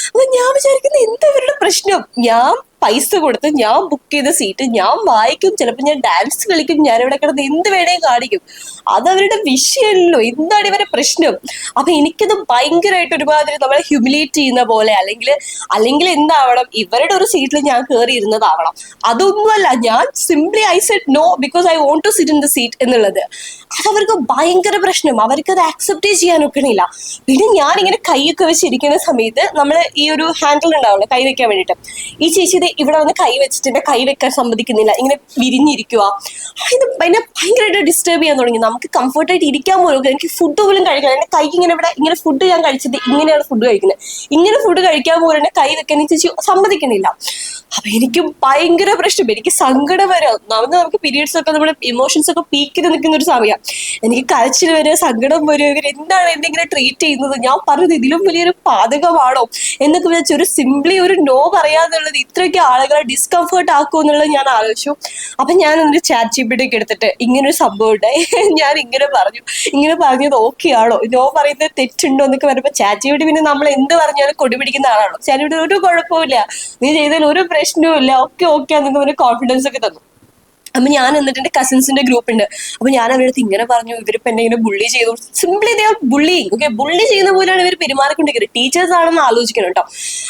അപ്പൊ ഞാൻ വിചാരിക്കുന്നത് എന്താ ഇവരുടെ പ്രശ്നം, ഞാൻ പൈസ കൊടുത്ത് ഞാൻ ബുക്ക് ചെയ്ത സീറ്റ് ഞാൻ വായിക്കും, ചിലപ്പോൾ ഞാൻ ഡാൻസ് കളിക്കും, ഞാൻ ഇവിടെ കിടന്ന് എന്ത് വേണേ കാണിക്കും. അത് അവരുടെ വിഷയമല്ലോ, എന്താണ് ഇവരുടെ പ്രശ്നം? അപ്പൊ എനിക്കത് ഭയങ്കരമായിട്ട് ഒരുമാതിരി നമ്മളെ ഹ്യൂമിലേറ്റ് ചെയ്യുന്ന പോലെ, അല്ലെങ്കിൽ എന്താവണം, ഇവരുടെ ഒരു സീറ്റിൽ ഞാൻ കയറി ഇരുന്നതാവണം. അതൊന്നുമല്ല, ഞാൻ simply I said no because I want to sit in the seat എന്നുള്ളത്. അതവർക്ക് ഭയങ്കര പ്രശ്നം, അവർക്ക് അത് ആക്സെപ്റ്റ് ചെയ്യാൻ ഒക്കണില്ല. പിന്നെ ഞാനിങ്ങനെ കൈയൊക്കെ വെച്ചിരിക്കുന്ന സമയത്ത് നമ്മൾ ഈ ഒരു ഹാൻഡിൽ ഉണ്ടാവുമല്ലോ കൈ വെക്കാൻ വേണ്ടിയിട്ട്, ഈ ചേച്ചി ഇവിടെ വന്ന് കൈ വെച്ചിട്ട് എന്റെ കൈ വെക്കാൻ സമ്മതിക്കുന്നില്ല, ഇങ്ങനെ വിരിഞ്ഞിരിക്കുക. ഇത് എന്നെ ഭയങ്കരമായിട്ട് ഡിസ്റ്റർബ് ചെയ്യാൻ തുടങ്ങി. നമുക്ക് കംഫർട്ടായിട്ട് ഇരിക്കാൻ പോലും, എനിക്ക് ഫുഡ് പോലും കഴിക്കണം, എന്റെ കൈ ഇങ്ങനെ ഫുഡ് ഞാൻ കഴിച്ചത് ഇങ്ങനെയാണ് ഫുഡ് കഴിക്കുന്നത്, ഇങ്ങനെ ഫുഡ് കഴിക്കാൻ പോലും എന്നെ കൈ വെക്കാൻ ചേച്ചി സമ്മതിക്കണില്ല. അപ്പൊ എനിക്ക് ഭയങ്കര പ്രശ്നം, എനിക്ക് സങ്കടം വരെ. ഒന്നാമത് നമുക്ക് പീരീഡ്സ് ഒക്കെ നമ്മുടെ ഇമോഷൻസ് ഒക്കെ പീക്കിൽ നിൽക്കുന്ന ഒരു സമയം, എനിക്ക് കരച്ചിൽ വരെ, സങ്കടം വരെ. ഇവർ എന്താണ് എന്നെ ഇങ്ങനെ ട്രീറ്റ് ചെയ്യുന്നത്? ഞാൻ പറഞ്ഞത് ഇതിലും വലിയൊരു പാതകമാണോ എന്നൊക്കെ വിചാരിച്ചു. ഒരു സിംപ്ലി ഒരു നോ പറയാന്നുള്ളത് ഇത്രയ്ക്ക് ആളുകളെ ഡിസ്കംഫേർട്ട് ആക്കുമോ എന്നുള്ളത് ഞാൻ ആലോചിച്ചു. അപ്പൊ ഞാൻ ഒരു ചാറ്റ് GPT ഒക്കെ എടുത്തിട്ട് ഇങ്ങനൊരു സംഭവം ഉണ്ടായി, ഞാൻ ഇങ്ങനെ പറഞ്ഞത് ഓക്കെ ആണോ, നോ പറയുന്നത് തെറ്റുണ്ടോ എന്നൊക്കെ പറയുമ്പോ ചാറ്റ് GPT പിന്നെ നമ്മൾ എന്ത് പറഞ്ഞാലും കൊടി പിടിക്കുന്ന ആളാണോ. ചാറ്റ് GPT ഒരു കുഴപ്പമില്ല, നീ ചെയ്തതിൽ ഒരു പ്രശ്നവും ഇല്ല, ഓക്കെ എന്നൊക്കെ ഒരു കോൺഫിഡൻസ് ഒക്കെ തന്നു. അപ്പൊ ഞാൻ എന്നിട്ട് എന്റെ കസിൻസിന്റെ ഗ്രൂപ്പ് ഉണ്ട്, അപ്പൊ ഞാൻ അവരുടെ അടുത്ത് ഇങ്ങനെ പറഞ്ഞു, ഇവരിപ്പോ എന്നെ ഇങ്ങനെ ബുള്ളി ചെയ്തു. Simply they are bullying. Okay, bully ചെയ്യുന്ന പോലെയാണ് ഇവർ പെരുമാറിക്കൊണ്ടിരിക്കുന്നത്. ടീച്ചേഴ്സ് ആണെന്ന് ആലോചിക്കണം കേട്ടോ.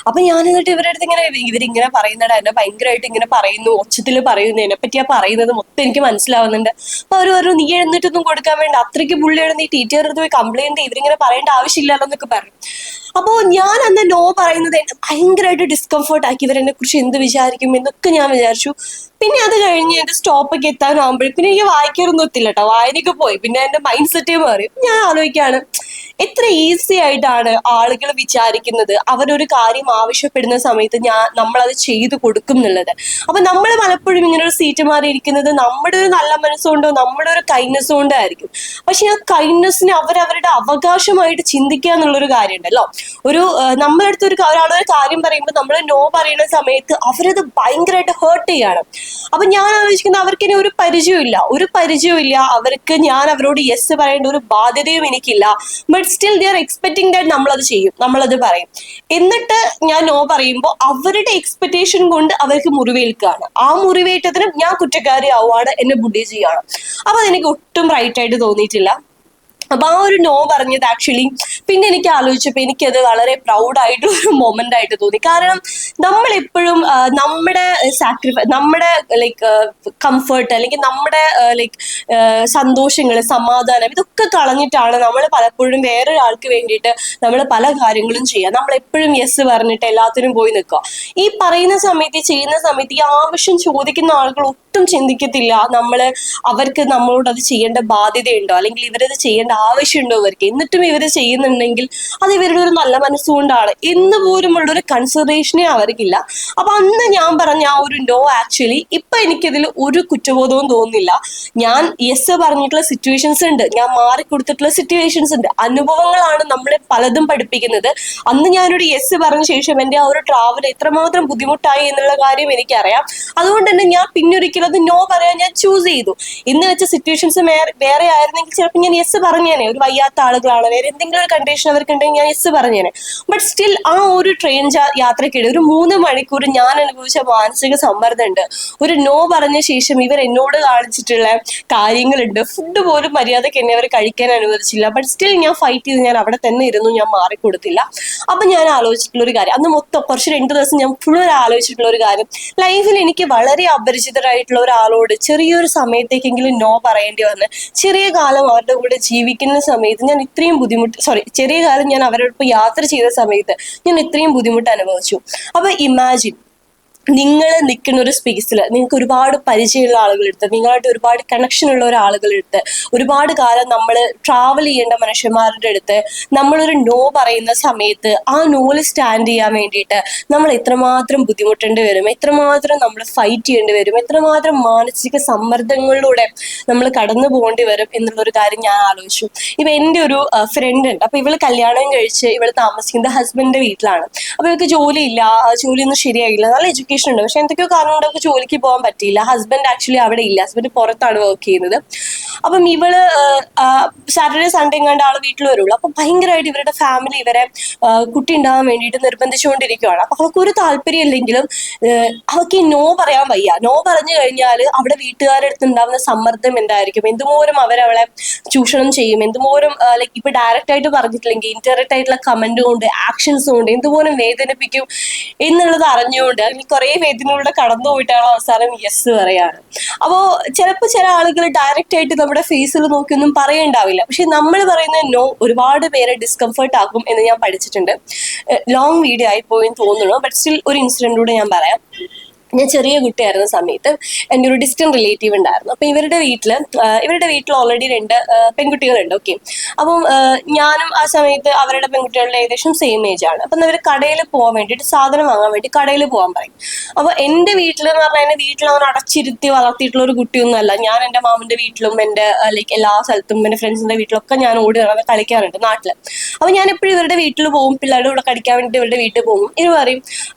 അപ്പൊ ഞാൻ എന്നിട്ട് ഇവരുടെ അടുത്ത് ഇവരിങ്ങനെ പറയുന്നടാ, എന്നെ ഭയങ്കരമായിട്ട് ഇങ്ങനെ പറയുന്നു, ഒച്ചത്തിൽ പറയുന്നു, എന്നെ പറ്റിയാ പറയുന്നത് മൊത്തം എനിക്ക് മനസ്സിലാവുന്നുണ്ട്. അപ്പൊ അവർ പറഞ്ഞു, നീ എഴുന്നിട്ടൊന്നും കൊടുക്കാൻ വേണ്ട, അത്രയ്ക്ക് ബുള്ളിയാണ്, നീ ടീച്ചറുടെ അടുത്ത് പോയി കംപ്ലൈന്റ് ഇവരിങ്ങനെ പറയേണ്ട ആവശ്യമില്ലല്ലോ എന്നൊക്കെ പറഞ്ഞു. അപ്പോ ഞാൻ അന്ന് നോ പറയുന്നത് എന്നെ ഭയങ്കരമായിട്ട് ഡിസ്കംഫർട്ട് ആക്കി. ഇവരെന്നെ കുറിച്ച് എന്ത് വിചാരിക്കും എന്നൊക്കെ ഞാൻ വിചാരിച്ചു. പിന്നെ അത് കഴിഞ്ഞ് എന്റെ സ്റ്റോപ്പൊക്കെ എത്താനാകുമ്പോഴേ പിന്നെ എനിക്ക് വായിക്കാറൊന്നും എത്തില്ല കേട്ടോ, വായനയൊക്കെ പോയി. പിന്നെ എന്റെ മൈൻഡ് സെറ്റേ മാറി. ഞാൻ ആലോചിക്കുകയാണ്, എത്ര ഈസി ആയിട്ടാണ് ആളുകൾ വിചാരിക്കുന്നത് അവരൊരു കാര്യം ആവശ്യപ്പെടുന്ന സമയത്ത് നമ്മളത് ചെയ്തു കൊടുക്കും എന്നുള്ളത്. അപ്പൊ നമ്മൾ പലപ്പോഴും ഇങ്ങനെ ഒരു സീറ്റ് മാറി ഇരിക്കുന്നത് നമ്മുടെ ഒരു നല്ല മനസ്സുകൊണ്ടോ നമ്മുടെ ഒരു കൈൻഡ്നെസ് കൊണ്ടോ ആയിരിക്കും. പക്ഷെ ആ കൈൻഡ്നെസ്സിനെ അവരവരുടെ അവകാശമായിട്ട് ചിന്തിക്കുക എന്നുള്ളൊരു കാര്യം ഉണ്ടല്ലോ. നമ്മുടെ അടുത്ത് ഒരാളൊരു കാര്യം പറയുമ്പോൾ നമ്മൾ നോ പറയുന്ന സമയത്ത് അവരത് ഭയങ്കരമായിട്ട് ഹേർട്ട് ചെയ്യാണ്. അപ്പൊ ഞാൻ ആലോചിക്കുന്നത് അവർക്ക് ഇനി ഒരു പരിചയമില്ല, അവർക്ക് ഞാൻ അവരോട് യെസ് പറയേണ്ട ഒരു ബാധ്യതയും എനിക്കില്ല. But still they are expecting that നമ്മളത് ചെയ്യും, നമ്മളത് പറയും. എന്നിട്ട് ഞാൻ നോ പറയുമ്പോൾ അവരുടെ എക്സ്പെക്ടേഷൻ കൊണ്ട് അവർക്ക് മുറിവേൽക്കുകയാണ്. ആ മുറിവേറ്റതിനും ഞാൻ കുറ്റക്കാരി ആവുകയാണ്, എന്നെ ബുദ്ധി ചെയ്യുകയാണ്. അപ്പൊ അതെനിക്ക് ഒട്ടും റൈറ്റ് ആയിട്ട് തോന്നിയിട്ടില്ല. അപ്പൊ ആ ഒരു നോ പറഞ്ഞത് ആക്ച്വലി പിന്നെ എനിക്ക് ആലോചിച്ചപ്പോൾ എനിക്കത് വളരെ പ്രൗഡ് ആയിട്ടുള്ള ഒരു മൊമെന്റ് ആയിട്ട് തോന്നി. കാരണം നമ്മളെപ്പോഴും നമ്മുടെ ലൈക്ക് കംഫർട്ട്, അല്ലെങ്കിൽ നമ്മുടെ ലൈക്ക് സന്തോഷങ്ങൾ, സമാധാനം, ഇതൊക്കെ കളഞ്ഞിട്ടാണ് നമ്മൾ പലപ്പോഴും വേറൊരാൾക്ക് വേണ്ടിയിട്ട് നമ്മൾ പല കാര്യങ്ങളും ചെയ്യുക. നമ്മളെപ്പോഴും യെസ് പറഞ്ഞിട്ട് എല്ലാത്തിനും പോയി നിൽക്കുക. ഈ പറയുന്ന സമയത്ത്, ചെയ്യുന്ന സമയത്ത് ഈ ആവശ്യം ചോദിക്കുന്ന ആളുകൾ ഒട്ടും ചിന്തിക്കത്തില്ല അവർക്ക് നമ്മളോട് അത് ചെയ്യേണ്ട ബാധ്യതയുണ്ടോ, അല്ലെങ്കിൽ ഇവരത് ചെയ്യേണ്ട ആവശ്യമുണ്ടോ അവർക്ക്. എന്നിട്ടും ഇവര് ചെയ്യുന്നുണ്ടെങ്കിൽ അത് ഇവരുടെ ഒരു നല്ല മനസ്സുകൊണ്ടാണ് എന്ന് പോലുമുള്ള ഒരു കൺസിഡറേഷനേ അവർക്കില്ല. അപ്പൊ അന്ന് ഞാൻ പറഞ്ഞ ആ ഒരു നോ ആക്ച്വലി ഇപ്പൊ എനിക്കിതിൽ ഒരു കുറ്റബോധവും തോന്നുന്നില്ല. ഞാൻ യെസ് പറഞ്ഞിട്ടുള്ള സിറ്റുവേഷൻസ് ഉണ്ട്, ഞാൻ മാറിക്കൊടുത്തിട്ടുള്ള സിറ്റുവേഷൻസ് ഉണ്ട്. അനുഭവങ്ങളാണ് നമ്മളെ പലതും പഠിപ്പിക്കുന്നത്. അന്ന് ഞാനൊരു യെസ് പറഞ്ഞ ശേഷം എന്റെ ആ ഒരു ട്രാവൽ എത്രമാത്രം ബുദ്ധിമുട്ടായി എന്നുള്ള കാര്യം എനിക്കറിയാം. അതുകൊണ്ട് തന്നെ ഞാൻ പിന്നൊരിക്കലും അത് നോ പറയാൻ ഞാൻ ചൂസ് ചെയ്തു. ഇന്ന് വെച്ച സിറ്റുവേഷൻസ് വേറെ ആയിരുന്നെങ്കിൽ ചിലപ്പോൾ ഞാൻ യെസ് പറഞ്ഞേനെ. ഒരു വയ്യാത്ത ആളുകളാണ്, വേറെ എന്തെങ്കിലും ഒരു കണ്ടീഷൻ അവർക്കുണ്ടെങ്കിൽ ഞാൻ യെസ് പറഞ്ഞേനെ. ബട്ട് സ്റ്റിൽ ആ ഒരു ട്രെയിൻ യാത്രക്കിടെ ഒരു 3 മണിക്കൂർ ഞാൻ അനുഭവിച്ച മാനസിക സമ്മർദ്ദം ഉണ്ട്. ഒരു നോ പറഞ്ഞ ശേഷം ഇവർ എന്നോട് കാണിച്ചിട്ടുള്ള കാര്യങ്ങളുണ്ട്. ഫുഡ് പോലും മര്യാദയ്ക്ക് എന്നെ അവർ കഴിക്കാൻ അനുവദിച്ചില്ല. ബട്ട് സ്റ്റിൽ ഞാൻ ഫൈറ്റ് ചെയ്ത് ഞാൻ അവിടെ തന്നെ ഇരുന്നു, ഞാൻ മാറിക്കൊടുത്തില്ല. അപ്പൊ ഞാൻ ആലോചിച്ചിട്ടുള്ള ഒരു കാര്യം, അന്ന് മൊത്തം കുറച്ച് 2 ദിവസം ഞാൻ ഫുൾ ആലോചിച്ചിട്ടുള്ള ഒരു കാര്യം, ലൈഫിൽ എനിക്ക് വളരെ അപരിചിതരായിട്ടുള്ള ഒരാളോട് ചെറിയൊരു സമയത്തേക്കെങ്കിലും നോ പറയേണ്ടി വന്ന്, ചെറിയ കാലം അവരുടെ കൂടെ ജീവിക്കുന്ന സമയത്ത് ഞാൻ ഇത്രയും ചെറിയ കാലം ഞാൻ അവരോടൊപ്പം യാത്ര ചെയ്ത സമയത്ത് ഞാൻ ഇത്രയും ബുദ്ധിമുട്ട് അനുഭവിച്ചു. അപ്പൊ ഇമാജിൻ, നിങ്ങൾ നിൽക്കുന്ന ഒരു സ്പേസിൽ നിങ്ങൾക്ക് ഒരുപാട് പരിചയമുള്ള ആളുകളെടുത്ത്, നിങ്ങളായിട്ട് ഒരുപാട് കണക്ഷൻ ഉള്ള ഒരാളുകളെടുത്ത്, ഒരുപാട് കാലം നമ്മൾ ട്രാവൽ ചെയ്യേണ്ട മനുഷ്യന്മാരുടെ അടുത്ത് നമ്മളൊരു നോ പറയുന്ന സമയത്ത് ആ നോയിൽ സ്റ്റാൻഡ് ചെയ്യാൻ വേണ്ടിയിട്ട് നമ്മൾ എത്രമാത്രം ബുദ്ധിമുട്ടേണ്ടി വരും, എത്രമാത്രം നമ്മൾ ഫൈറ്റ് ചെയ്യേണ്ടി വരും, എത്രമാത്രം മാനസിക സമ്മർദ്ദങ്ങളിലൂടെ നമ്മൾ കടന്നു പോകേണ്ടി വരും എന്നുള്ളൊരു കാര്യം ഞാൻ ആലോചിച്ചു. ഇപ്പൊ എൻ്റെ ഒരു ഫ്രണ്ട് ഉണ്ട്. അപ്പൊ ഇവള് കല്യാണം കഴിച്ച് ഇവള് താമസിക്കുന്നത് ഹസ്ബൻഡിന്റെ വീട്ടിലാണ്. അപ്പൊ ഇവൾക്ക് ജോലിയില്ല, ജോലിയൊന്നും ശരിയായില്ല, നല്ല ക്വാളിഫിക്കേഷൻ ഉണ്ട്, പക്ഷെ എന്തൊക്കെയോ കാരണം കൊണ്ട് അവർക്ക് ജോലിക്ക് പോകാൻ പറ്റിയില്ല. ഹസ്ബൻഡ് ആക്ച്വലി അവിടെ ഇല്ല, ഹസ്ബൻഡ് പുറത്താണ് വർക്ക് ചെയ്യുന്നത്. അപ്പം ഇവള് സാറ്റർഡേ സൺഡേ എങ്ങാണ്ട് ആള് വീട്ടിൽ വരുള്ളൂ. അപ്പൊ ഭയങ്കരമായിട്ട് ഇവരുടെ ഫാമിലി ഇവരെ കുട്ടി ഉണ്ടാകാൻ വേണ്ടിയിട്ട് നിർബന്ധിച്ചുകൊണ്ടിരിക്കുകയാണ്. അപ്പൊ അവൾക്ക് ഒരു താല്പര്യം ഇല്ലെങ്കിലും അവൾക്ക് ഈ നോ പറയാൻ വയ്യ. നോ പറഞ്ഞു കഴിഞ്ഞാൽ അവിടെ വീട്ടുകാരുടെ അടുത്ത് ഉണ്ടാവുന്ന സമ്മർദ്ദം എന്തായിരിക്കും, എന്തുമൂലം അവരവളെ ചൂഷണം ചെയ്യും, എന്തുമൂലം ലൈക്ക് ഇപ്പൊ ഡയറക്റ്റ് ആയിട്ട് പറഞ്ഞിട്ടില്ലെങ്കിൽ ഇൻഡയറക്റ്റ് ആയിട്ടുള്ള കമന്റ് കൊണ്ട് ആക്ഷൻസ് കൊണ്ട് എന്തുപോലും വേദനിപ്പിക്കും എന്നുള്ളത് അറിഞ്ഞുകൊണ്ട് അല്ലെങ്കിൽ കുറെ വേദനകളുടെ കടന്നു പോയിട്ടാണ് അവസാനം യെസ് പറയാണ്. അപ്പോ ചിലപ്പോൾ ചില ആളുകൾ ഡയറക്റ്റ് ആയിട്ട് നമ്മുടെ ഫേസിൽ നോക്കിയൊന്നും പറയണ്ടാവില്ല, പക്ഷെ നമ്മൾ പറയുന്ന നോ ഒരുപാട് പേരെ ഡിസ്കംഫർട്ട് ആക്കും എന്ന് ഞാൻ പഠിച്ചിട്ടുണ്ട്. ലോങ് വീഡിയോ ആയി പോയെന്ന് തോന്നുന്നു, ബട്ട് സ്റ്റിൽ ഒരു ഇൻസിഡന്റിലൂടെ ഞാൻ പറയാം. ഞാൻ ചെറിയ കുട്ടിയായിരുന്ന സമയത്ത് എൻ്റെ ഒരു ഡിസ്റ്റന്റ് റിലേറ്റീവ് ഉണ്ടായിരുന്നു. അപ്പൊ ഇവരുടെ വീട്ടിൽ ഓൾറെഡി 2 പെൺകുട്ടികളുണ്ട്. ഓക്കെ, അപ്പം ഞാനും ആ സമയത്ത് അവരുടെ പെൺകുട്ടികളുടെ ഏകദേശം സെയിം ഏജ് ആണ്. അപ്പം അവർ കടയിൽ പോകാൻ വേണ്ടിയിട്ട് സാധനം വാങ്ങാൻ വേണ്ടി കടയിൽ പോകാൻ പറയും. അപ്പൊ എൻ്റെ വീട്ടിൽ എന്ന് പറഞ്ഞാൽ എന്റെ വീട്ടിൽ അവൻ അടച്ചിരുത്തി വളർത്തിയിട്ടുള്ള ഒരു കുട്ടിയൊന്നും അല്ല. ഞാൻ എൻ്റെ മാമന്റെ വീട്ടിലും എൻ്റെ ലൈക്ക് എല്ലാ സ്ഥലത്തും എൻ്റെ ഫ്രണ്ട്സിന്റെ വീട്ടിലൊക്കെ ഞാൻ ഓടി നടന്ന് കളിക്കാറുണ്ട് നാട്ടില്. അപ്പൊ ഞാൻ എപ്പോഴും ഇവരുടെ വീട്ടിൽ പോകും, പിള്ളേരുടെ കൂടെ കളിക്കാൻ വേണ്ടിയിട്ട് ഇവരുടെ വീട്ടിൽ പോകും. ഇവർ പറയും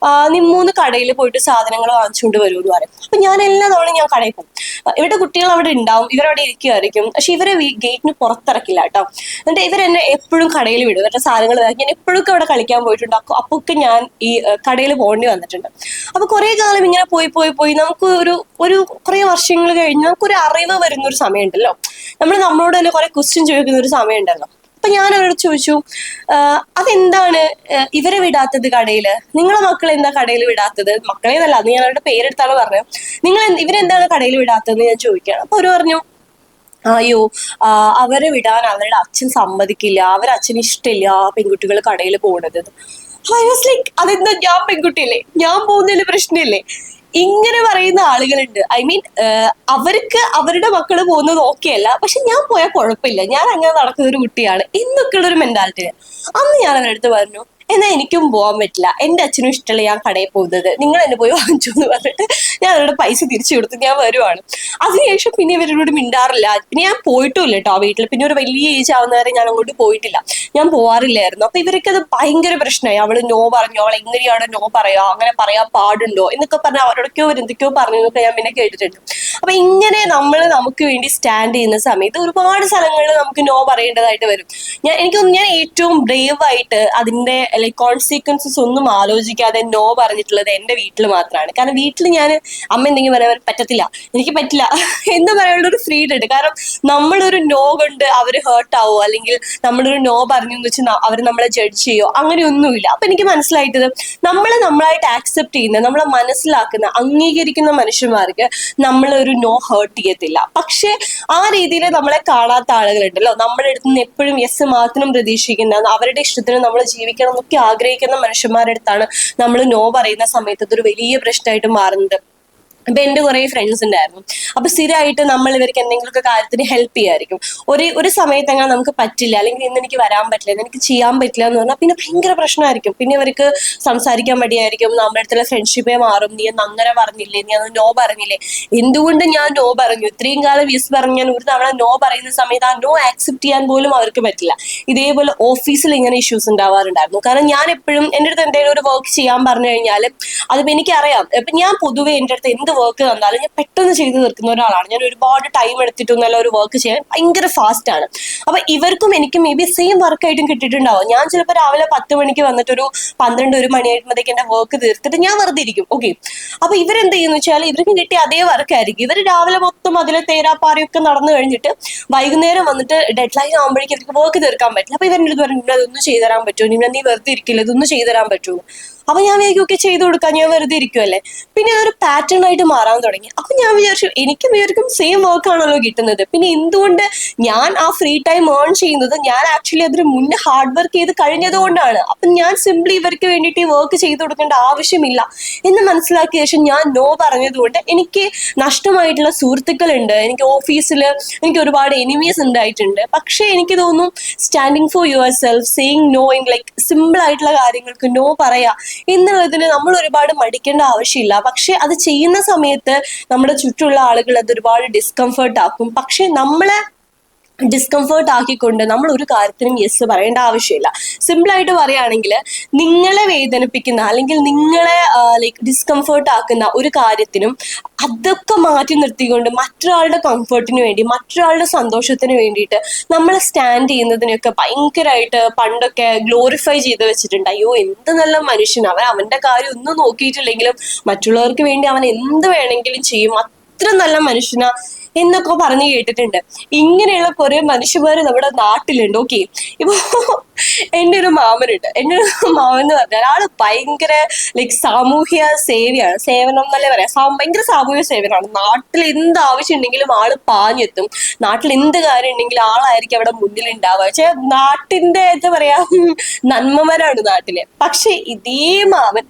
നീ 3 കടയിൽ പോയിട്ട് സാധനങ്ങൾ വാങ്ങിച്ചുകൊണ്ട് വരും എന്ന് പറയും. അപ്പൊ ഞാൻ എല്ലാ തവണയും ഞാൻ കടയിൽ പോകും. ഇവരുടെ കുട്ടികൾ അവിടെ ഉണ്ടാവും, ഇവരവിടെ ഇരിക്കുമായിരിക്കും, പക്ഷെ ഇവരെ ഗേറ്റിന് പുറത്തിറക്കില്ല കേട്ടോ. എന്നിട്ട് ഇവരെന്നെ എപ്പോഴും കടയിൽ വിടും, ഇവരുടെ സാധനങ്ങൾ ഞാൻ എപ്പോഴൊക്കെ അവിടെ കളിക്കാൻ പോയിട്ടുണ്ട്. അപ്പൊക്കെ ഞാൻ ഈ കടയിൽ പോകേണ്ടി വന്നിട്ടുണ്ട്. അപ്പൊ കുറെ കാലം ഇങ്ങനെ പോയി നമുക്ക് ഒരു കുറെ വർഷങ്ങൾ കഴിഞ്ഞ് നമുക്കൊരു അറിവ് വരുന്ന ഒരു സമയമുണ്ടല്ലോ, നമ്മളോട് തന്നെ കുറെ ക്വസ്റ്റ്യൻ ചോദിക്കുന്ന ഒരു സമയമുണ്ടല്ലോ. അപ്പൊ ഞാൻ അവരോട് ചോദിച്ചു, അതെന്താണ് ഇവരെ വിടാത്തത് കടയില്, നിങ്ങളെ മക്കളെ എന്താ കടയിൽ വിടാത്തത്? മക്കളെ എന്നല്ല, അത് ഞാൻ അവരുടെ പേരെടുത്താണ് പറഞ്ഞത്. ഇവരെന്താണ് കടയിൽ വിടാത്തതെന്ന് ഞാൻ ചോദിക്കുകയാണ്. അപ്പൊ അവര് പറഞ്ഞു, അയ്യോ അവരെ വിടാൻ അവരുടെ അച്ഛൻ സമ്മതിക്കില്ല, അച്ഛന് ഇഷ്ടമില്ല പെൺകുട്ടികൾ കടയിൽ പോണത്. ഐ വാസ് ലൈക്ക്, അതെന്താ ഞാൻ പെൺകുട്ടിയല്ലേ, ഞാൻ പോകുന്നതിൽ പ്രശ്നമില്ലേ? ഇങ്ങനെ പറയുന്ന ആളുകളുണ്ട്. ഐ മീൻ അവർക്ക് അവരുടെ മക്കള് പോകുന്നത് ഓക്കെ അല്ല, പക്ഷെ ഞാൻ പോയാൽ കുഴപ്പമില്ല, ഞാൻ അങ്ങനെ നടക്കുന്ന ഒരു കുട്ടിയാണ് എന്നൊക്കെയുള്ള ഒരു മെന്റാലിറ്റി. അന്ന് ഞാൻ അവരുടെ അടുത്ത് പറഞ്ഞു, എന്നാൽ എനിക്കും പോകാൻ പറ്റില്ല, എൻ്റെ അച്ഛനും ഇഷ്ടമല്ല ഞാൻ കടയിൽ പോകുന്നത്, നിങ്ങൾ എന്നെ പോയി വാങ്ങിച്ചു എന്ന് പറഞ്ഞിട്ട് ഞാൻ അവരുടെ പൈസ തിരിച്ചു കൊടുത്ത് ഞാൻ വരുവാണ്. അതിനുശേഷം പിന്നെ ഇവരോട് മിണ്ടാറില്ല. പിന്നെ ഞാൻ പോയിട്ടുമില്ല കേട്ടോ ആ വീട്ടിൽ. പിന്നെ ഒരു വലിയ ഏജ് ആവുന്നവരെ ഞാൻ അങ്ങോട്ട് പോയിട്ടില്ല, ഞാൻ പോവാറില്ലായിരുന്നു. അപ്പൊ ഇവർക്ക് അത് ഭയങ്കര പ്രശ്നമായി. അവള് നോ പറഞ്ഞു, അവൾ എങ്ങനെയാണ് നോ പറയാ, അങ്ങനെ പറയാൻ പാടുണ്ടോ എന്നൊക്കെ പറഞ്ഞാൽ അവരോടൊക്കെയോ എന്തൊക്കെയോ പറഞ്ഞു എന്നൊക്കെ ഞാൻ പിന്നെ കേട്ടിട്ടുണ്ട്. അപ്പൊ ഇങ്ങനെ നമ്മൾ നമുക്ക് വേണ്ടി സ്റ്റാൻഡ് ചെയ്യുന്ന സമയത്ത് ഒരുപാട് സ്ഥലങ്ങളിൽ നമുക്ക് നോ പറയേണ്ടതായിട്ട് വരും. ഞാൻ ഏറ്റവും ബ്രേവ് ആയിട്ട് അതിന്റെ ലൈക് കോൺസിക്വൻസസ് ഒന്നും ആലോചിക്കാതെ നോ പറഞ്ഞിട്ടുള്ളത് എൻ്റെ വീട്ടിൽ മാത്രമാണ്. കാരണം വീട്ടിൽ ഞാൻ അമ്മ എന്തെങ്കിലും പറയാൻ പറ്റത്തില്ല, എനിക്ക് പറ്റില്ല എന്ന് പറയാനുള്ള ഒരു ഫ്രീഡം ഉണ്ട്. കാരണം നമ്മളൊരു നോ കൊണ്ട് അവര് ഹേർട്ട് ആവോ, അല്ലെങ്കിൽ നമ്മളൊരു നോ പറഞ്ഞു എന്ന് വെച്ചാൽ അവർ നമ്മളെ ജഡ്ജ് ചെയ്യോ, അങ്ങനെയൊന്നുമില്ല. അപ്പൊ എനിക്ക് മനസ്സിലായിട്ടത് നമ്മളായിട്ട് ആക്സെപ്റ്റ് ചെയ്യുന്ന, നമ്മളെ മനസ്സിലാക്കുന്ന, അംഗീകരിക്കുന്ന മനുഷ്യന്മാർക്ക് നമ്മളൊരു നോ ഹേർട്ട് ചെയ്യത്തില്ല. പക്ഷെ ആ രീതിയിൽ നമ്മളെ കാണാത്ത ആളുകളുണ്ടല്ലോ, നമ്മുടെ അടുത്ത് നിന്ന് എപ്പോഴും യെസ് മാത്രം പ്രതീക്ഷിക്കുന്ന, അവരുടെ ഇഷ്ടത്തിന് നമ്മൾ ജീവിക്കണം എന്നൊക്കെ ആഗ്രഹിക്കുന്ന മനുഷ്യന്മാരുടെ അടുത്താണ് നമ്മൾ നോ പറയുന്ന സമയത്ത് അതൊരു വലിയ പ്രശ്നമായിട്ട് മാറുന്നത്. ഇപ്പൊ എന്റെ കുറെ ഫ്രണ്ട്സ് ഉണ്ടായിരുന്നു. അപ്പൊ സ്ഥിരമായിട്ട് നമ്മൾ ഇവർക്ക് എന്തെങ്കിലുമൊക്കെ കാര്യത്തിന് ഹെൽപ്പ് ചെയ്യായിരിക്കും. ഒരു സമയത്ത് അങ്ങനെ നമുക്ക് പറ്റില്ല, അല്ലെങ്കിൽ ഇന്ന് എനിക്ക് വരാൻ പറ്റില്ല, എനിക്ക് ചെയ്യാൻ പറ്റില്ല എന്ന് പറഞ്ഞാൽ പിന്നെ ഭയങ്കര പ്രശ്നമായിരിക്കും. പിന്നെ ഇവർക്ക് സംസാരിക്കാൻ മടിയായിരിക്കും, നമ്മുടെ അടുത്തുള്ള ഫ്രണ്ട്ഷിപ്പേ മാറും. നീ അന്ന് അങ്ങനെ പറഞ്ഞില്ലേ, നീ അന്ന് നോ പറഞ്ഞില്ലേ, എന്തുകൊണ്ട് ഞാൻ നോ പറഞ്ഞു, ഇത്രയും കാലം യെസ് പറഞ്ഞു, ഞാൻ ഒരു തവണ നോ പറയുന്ന സമയത്ത് ആ നോ ആക്സെപ്റ്റ് ചെയ്യാൻ പോലും അവർക്ക് പറ്റില്ല. ഇതേപോലെ ഓഫീസിൽ ഇങ്ങനെ ഇഷ്യൂസ് ഉണ്ടാവാറുണ്ടായിരുന്നു. കാരണം ഞാൻ എപ്പോഴും എൻ്റെ അടുത്ത് എന്തെങ്കിലും ഒരു വർക്ക് ചെയ്യാൻ പറഞ്ഞു കഴിഞ്ഞാൽ അതിപ്പോ എനിക്കറിയാം, ഇപ്പൊ ഞാൻ പൊതുവെ എൻ്റെ അടുത്ത് എന്ത് വർക്ക് തന്നാലും ഞാൻ പെട്ടെന്ന് ചെയ്ത് തീർക്കുന്ന ഒരാളാണ്. ഞാൻ ഒരുപാട് ടൈം എടുത്തിട്ടൊന്നല്ല ഒരു വർക്ക് ചെയ്യാൻ ഭയങ്കര ഫാസ്റ്റ് ആണ്. അപ്പൊ ഇവർക്കും എനിക്കും മേ ബി സെയിം വർക്കായിട്ടും കിട്ടിയിട്ടുണ്ടാവും. ഞാൻ ചിലപ്പോൾ രാവിലെ 10 മണിക്ക് വന്നിട്ട് ഒരു 12-1 മണിയായിട്ടുമ്പോഴത്തേക്ക് എന്റെ വർക്ക് തീർത്തിട്ട് ഞാൻ വെറുതെ ഇരിക്കും. ഓക്കെ, അപ്പൊ ഇവരെന്ത് ചെയ്യുന്ന വെച്ചാൽ ഇവർക്ക് കിട്ടിയ അതേ വർക്കായിരിക്കും. ഇവർ രാവിലെ മൊത്തം അതിലെ തേരാപ്പാറയൊക്കെ നടന്നു കഴിഞ്ഞിട്ട് വൈകുന്നേരം വന്നിട്ട് ഡെഡ് ലൈൻ ആകുമ്പോഴേക്കും ഇവർക്ക് വർക്ക് തീർക്കാൻ പറ്റില്ല. അപ്പൊ ഇവരുടെ അടുത്ത് പറഞ്ഞു, അതൊന്നും ചെയ്തു തരാൻ പറ്റുമോ, നിങ്ങൾ നീ വെറുതെ ഇരിക്കില്ല, ഇതൊന്നും ചെയ്തു തരാൻ പറ്റുമോ? അപ്പൊ ഞാൻ വേഗം ഒക്കെ ചെയ്തു കൊടുക്കാൻ, ഞാൻ വെറുതെ ഇരിക്കുമല്ലേ. പിന്നെ അതൊരു പാറ്റേൺ ആയിട്ട് മാറാൻ തുടങ്ങി. അപ്പൊ ഞാൻ വിചാരിച്ചു, എനിക്കും ഇവർക്കും സെയിം വർക്ക് ആണല്ലോ കിട്ടുന്നത്, പിന്നെ എന്തുകൊണ്ട് ഞാൻ ആ ഫ്രീ ടൈം ഏൺ ചെയ്യുന്നത് ഞാൻ ആക്ച്വലി അതിന് മുന്നേ ഹാർഡ് വർക്ക് ചെയ്ത് കഴിഞ്ഞത് കൊണ്ടാണ്. അപ്പൊ ഞാൻ സിംപ്ലി ഇവർക്ക് വേണ്ടിയിട്ട് ഈ വർക്ക് ചെയ്തു കൊടുക്കേണ്ട ആവശ്യമില്ല എന്ന് മനസ്സിലാക്കിയ ശേഷം ഞാൻ നോ പറഞ്ഞതുകൊണ്ട് എനിക്ക് നഷ്ടമായിട്ടുള്ള സുഹൃത്തുക്കളുണ്ട്. എനിക്ക് ഓഫീസിൽ എനിക്ക് ഒരുപാട് എനിമീസ് ഉണ്ടായിട്ടുണ്ട്. പക്ഷെ എനിക്ക് തോന്നുന്നു standing for yourself, saying no in like simple ആയിട്ടുള്ള കാര്യങ്ങൾക്ക് നോ പറയാ എന്നുള്ളതിന് നമ്മൾ ഒരുപാട് മടിക്കേണ്ട ആവശ്യമില്ല. പക്ഷെ അത് ചെയ്യുന്ന സമയത്ത് നമ്മുടെ ചുറ്റുമുള്ള ആളുകൾ അത് ഒരുപാട് ഡിസ്കംഫർട്ട് ആക്കും. പക്ഷെ നമ്മളെ ഡിസ്കംഫേർട്ട് ആക്കിക്കൊണ്ട് നമ്മൾ ഒരു കാര്യത്തിനും യെസ് പറയേണ്ട ആവശ്യമില്ല. സിമ്പിൾ ആയിട്ട് പറയുകയാണെങ്കിൽ, നിങ്ങളെ വേദനിപ്പിക്കുന്ന അല്ലെങ്കിൽ നിങ്ങളെ ലൈക്ക് ഡിസ്കംഫേർട്ട് ആക്കുന്ന ഒരു കാര്യത്തിനും അതൊക്കെ മാറ്റി നിർത്തിക്കൊണ്ട് മറ്റൊരാളുടെ കംഫർട്ടിന് വേണ്ടി, മറ്റൊരാളുടെ സന്തോഷത്തിന് വേണ്ടിയിട്ട് നമ്മൾ സ്റ്റാൻഡ് ചെയ്യുന്നതിനൊക്കെ ഭയങ്കരമായിട്ട് പണ്ടൊക്കെ ഗ്ലോറിഫൈ ചെയ്ത് വെച്ചിട്ടുണ്ട്. അയ്യോ എന്ത് നല്ല മനുഷ്യൻ, അവൻ അവന്റെ കാര്യം ഒന്നും നോക്കിയിട്ടില്ലെങ്കിലും മറ്റുള്ളവർക്ക് വേണ്ടി അവൻ എന്ത് വേണമെങ്കിലും ചെയ്യും, അത്ര നല്ല മനുഷ്യനാ എന്നൊക്കെ പറഞ്ഞു കേട്ടിട്ടുണ്ട്. ഇങ്ങനെയുള്ള കുറെ മനുഷ്യന്മാര് നമ്മുടെ നാട്ടിലുണ്ട്. ഓക്കെ, ഇപ്പൊ എൻ്റെ ഒരു മാമനുണ്ട്. എൻ്റെ ഒരു മാമൻ എന്ന് പറഞ്ഞാൽ ആള് ഭയങ്കര ലൈക്ക് സാമൂഹ്യ സേവനം എന്നല്ലേ പറയാം, ഭയങ്കര സാമൂഹ്യ സേവനമാണ്. നാട്ടിൽ എന്ത് ആവശ്യം ഉണ്ടെങ്കിലും ആള് പാഞ്ഞെത്തും. നാട്ടിൽ എന്ത് കാര്യം ഉണ്ടെങ്കിലും ആളായിരിക്കും അവിടെ മുന്നിൽ ഉണ്ടാവുക. പക്ഷെ നാട്ടിന്റെ എന്താ പറയാ, നന്മമാരാണ് നാട്ടില്. പക്ഷെ ഇതേ മാമൻ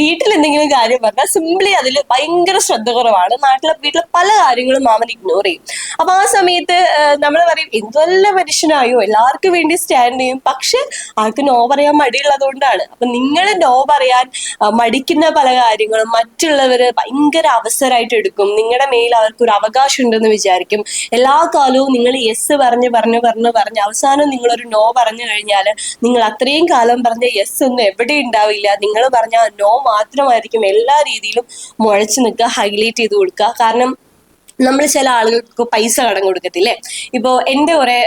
വീട്ടിൽ എന്തെങ്കിലും കാര്യം പറഞ്ഞാൽ സിംപ്ലി അതിൽ ഭയങ്കര ശ്രദ്ധ കുറവാണ്. വീട്ടിലെ പല കാര്യങ്ങളും മാമൻ ഇഗ്നോർ ചെയ്യും. അപ്പൊ ആ സമയത്ത് നമ്മൾ പറയും എന്തുവല്ല മനുഷ്യനായോ, എല്ലാവർക്കും വേണ്ടി സ്റ്റാൻഡ് ചെയ്യും. പക്ഷെ ആൾക്ക് നോ പറയാൻ മടിയുള്ളത് കൊണ്ടാണ്. അപ്പൊ നിങ്ങൾ നോ പറയാൻ മടിക്കുന്ന പല കാര്യങ്ങളും മറ്റുള്ളവര് ഭയങ്കര അവസരമായിട്ട് എടുക്കും. നിങ്ങളുടെ മേൽ അവർക്ക് ഒരു അവകാശം ഉണ്ടെന്ന് വിചാരിക്കും. എല്ലാ കാലവും നിങ്ങൾ യെസ് പറഞ്ഞ് അവസാനം നിങ്ങളൊരു നോ പറഞ്ഞു കഴിഞ്ഞാൽ നിങ്ങൾ അത്രയും കാലം പറഞ്ഞ യെസ് ഒന്നും എവിടെ ഉണ്ടാവില്ല. നിങ്ങൾ പറഞ്ഞ നോ മാത്രമായിരിക്കും എല്ലാ രീതിയിലും മുഴച്ചു നിൽക്കുക, ഹൈലൈറ്റ് ചെയ്ത് കൊടുക്കുക. കാരണം നമ്മൾ ചില ആളുകൾക്ക് പൈസ കടം കൊടുക്കത്തില്ലേ. ഇപ്പോൾ എൻ്റെ കുറെ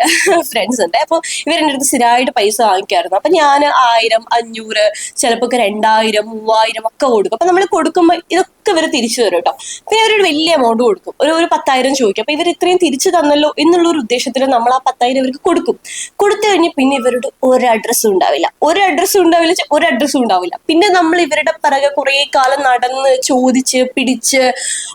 ഫ്രണ്ട്സ് ഉണ്ട്. അപ്പോൾ ഇവരെൻ്റെ അടുത്ത് സ്ഥിരമായിട്ട് പൈസ വാങ്ങിക്കായിരുന്നു. അപ്പൊ ഞാൻ 1000, 500, ചിലപ്പോൾ 2000, 3000 ഒക്കെ കൊടുക്കും. അപ്പൊ നമ്മൾ കൊടുക്കുമ്പോൾ ഇതൊക്കെ ഇവർ തിരിച്ചു തരും കേട്ടോ. പിന്നെ അവരൊരു വലിയ എമൗണ്ട് കൊടുക്കും, ഒരു 10,000 ചോദിക്കും. അപ്പൊ ഇവർ ഇത്രയും തിരിച്ചു തന്നല്ലോ എന്നുള്ള ഒരു ഉദ്ദേശത്തിൽ നമ്മൾ ആ 10,000 ഇവർക്ക് കൊടുക്കും. കൊടുത്തു കഴിഞ്ഞ് പിന്നെ ഇവരുടെ ഒരു അഡ്രസ്സും ഉണ്ടാവില്ല. പിന്നെ നമ്മൾ ഇവരുടെ പിറകെ കുറെ കാലം നടന്ന് ചോദിച്ച് പിടിച്ച്,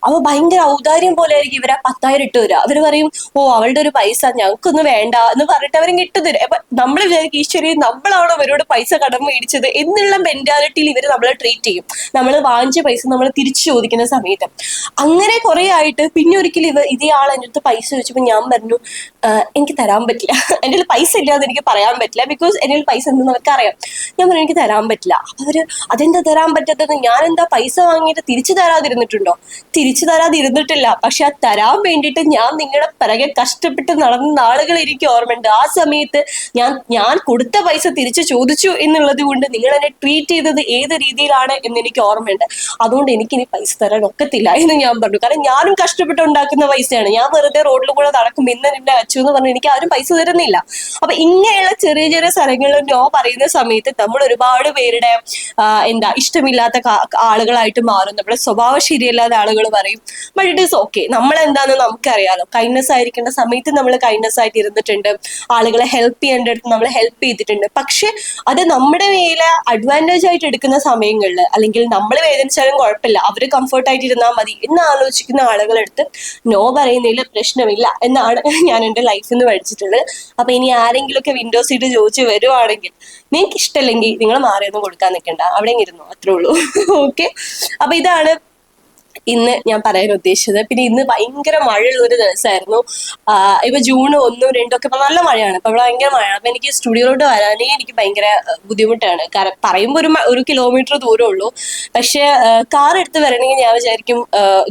അപ്പൊ ഭയങ്കര ഔദാര്യം പോലെ ഇവരാ 10,000 ഇട്ട് തരാം. അവര് പറയും ഓ അവളുടെ ഒരു പൈസ ഞങ്ങൾക്കൊന്നും വേണ്ട എന്ന് പറഞ്ഞിട്ട് അവരും ഇട്ട് തരും. അപ്പൊ നമ്മൾ വിചാരിക്കും ഈശ്വരി നമ്മളാണോ അവരോട് പൈസ കടം മേടിച്ചത് എന്നുള്ള മെന്റാലിറ്റിയിൽ ഇവര് നമ്മളെ ട്രീറ്റ് ചെയ്യും. നമ്മൾ വാങ്ങിച്ച പൈസ നമ്മൾ തിരിച്ചു ചോദിക്കുന്ന സമയത്ത്. അങ്ങനെ കുറെ ആയിട്ട് പിന്നെ ഒരിക്കലും ഇതേ ആൾ എൻ്റെ അടുത്ത് പൈസ ചോദിച്ചപ്പോൾ ഞാൻ പറഞ്ഞു എനിക്ക് തരാൻ പറ്റില്ല, എൻ്റെ പൈസ ഇല്ലാതെ എനിക്ക് പറയാൻ പറ്റില്ല. ബിക്കോസ് എൻ്റെ പൈസ എന്തെന്ന് അവർക്ക് അറിയാം. ഞാൻ പറഞ്ഞു എനിക്ക് തരാൻ പറ്റില്ല. അപ്പൊ അവര് അതെന്താ തരാൻ പറ്റാത്തത്, ഞാൻ എന്താ പൈസ വാങ്ങിയിട്ട് തിരിച്ചു തരാതിരുന്നിട്ടില്ല. പക്ഷെ ആ തരാൻ വേണ്ടിയിട്ട് ഞാൻ നിങ്ങളുടെ പിറകെ കഷ്ടപ്പെട്ട് നടന്ന നാളുകൾ എനിക്ക് ഓർമ്മയുണ്ട്. ആ സമയത്ത് ഞാൻ കൊടുത്ത പൈസ തിരിച്ചു ചോദിച്ചു എന്നുള്ളത് കൊണ്ട് നിങ്ങൾ എന്നെ ട്രീറ്റ് ചെയ്തത് ഏത് രീതിയിലാണ് എന്ന് എനിക്ക് ഓർമ്മയുണ്ട്. അതുകൊണ്ട് എനിക്കിനി പൈസ തരാൻ ഒക്കത്തില്ല എന്ന് ഞാൻ പറഞ്ഞു. കാരണം ഞാനും കഷ്ടപ്പെട്ട് ഉണ്ടാക്കുന്ന പൈസയാണ്. ഞാൻ വെറുതെ റോഡിൽ കൂടെ നടക്കും ഇന്ന് നിന്നെ അച്ചു എന്ന് പറഞ്ഞ് എനിക്ക് ആരും പൈസ തരുന്നില്ല. അപ്പൊ ഇങ്ങനെയുള്ള ചെറിയ ചെറിയ സ്ഥലങ്ങളിൽ നോ പറയുന്ന സമയത്ത് നമ്മൾ ഒരുപാട് പേരുടെ ഇഷ്ടമില്ലാത്ത ആളുകളായിട്ട് മാറും. നമ്മുടെ സ്വഭാവം ശരിയല്ലാത്ത ആളുകൾ പറയും. But it is okay. നമ്മളെന്താണെന്ന് നമുക്കറിയാലോ. കൈൻഡ്നെസ് ആയിരിക്കേണ്ട സമയത്ത് നമ്മൾ കൈൻഡ്നെസ് ആയിട്ട് ഇരുന്നിട്ടുണ്ട്. ആളുകളെ ഹെൽപ്പ് ചെയ്യേണ്ടടുത്ത് നമ്മൾ ഹെൽപ്പ് ചെയ്തിട്ടുണ്ട്. പക്ഷെ അത് നമ്മുടെ മേലെ അഡ്വാൻറ്റേജ് ആയിട്ട് എടുക്കുന്ന സമയങ്ങളിൽ, അല്ലെങ്കിൽ നമ്മൾ വേദനിച്ചാലും കുഴപ്പമില്ല, അവര് കംഫർട്ടായിട്ട് ഇരുന്നാൽ മതി എന്ന് ആലോചിക്കുന്ന ആളുകളെടുത്ത് നോ പറയുന്നതിൽ പ്രശ്നമില്ല എന്നാണ് ഞാൻ എൻ്റെ ലൈഫിൽ നിന്ന് പഠിച്ചിട്ടുള്ളത്. അപ്പൊ ഇനി ആരെങ്കിലും ഒക്കെ വിൻഡോ സീറ്റ് ചോദിച്ചു വരുവാണെങ്കിൽ നിങ്ങൾക്ക് ഇഷ്ടമല്ലെങ്കിൽ നിങ്ങൾ മാറിയൊന്നും കൊടുക്കാൻ നിൽക്കണ്ട, അവിടെ ഇരുന്നു, അത്രേ ഉള്ളൂ. ഓക്കെ, അപ്പൊ ഇതാണ് ഇന്ന് ഞാൻ പറയാൻ ഉദ്ദേശിച്ചത്. പിന്നെ ഇന്ന് ഭയങ്കര മഴയുള്ള ഒരു ദിവസമായിരുന്നു. ഇപ്പൊ June 1, 2 ഒക്കെ ഇപ്പൊ നല്ല മഴയാണ്. ഇപ്പൊ ഇവിടെ ഭയങ്കര മഴയാണ്. അപ്പൊ എനിക്ക് സ്റ്റുഡിയോയിലോട്ട് വരാനേ എനിക്ക് ഭയങ്കര ബുദ്ധിമുട്ടാണ്. കാരണം പറയുമ്പോൾ ഒരു കിലോമീറ്റർ ദൂരമേ ഉള്ളൂ. പക്ഷെ കാർ എടുത്ത് വരണമെങ്കിൽ ഞാൻ വിചാരിക്കും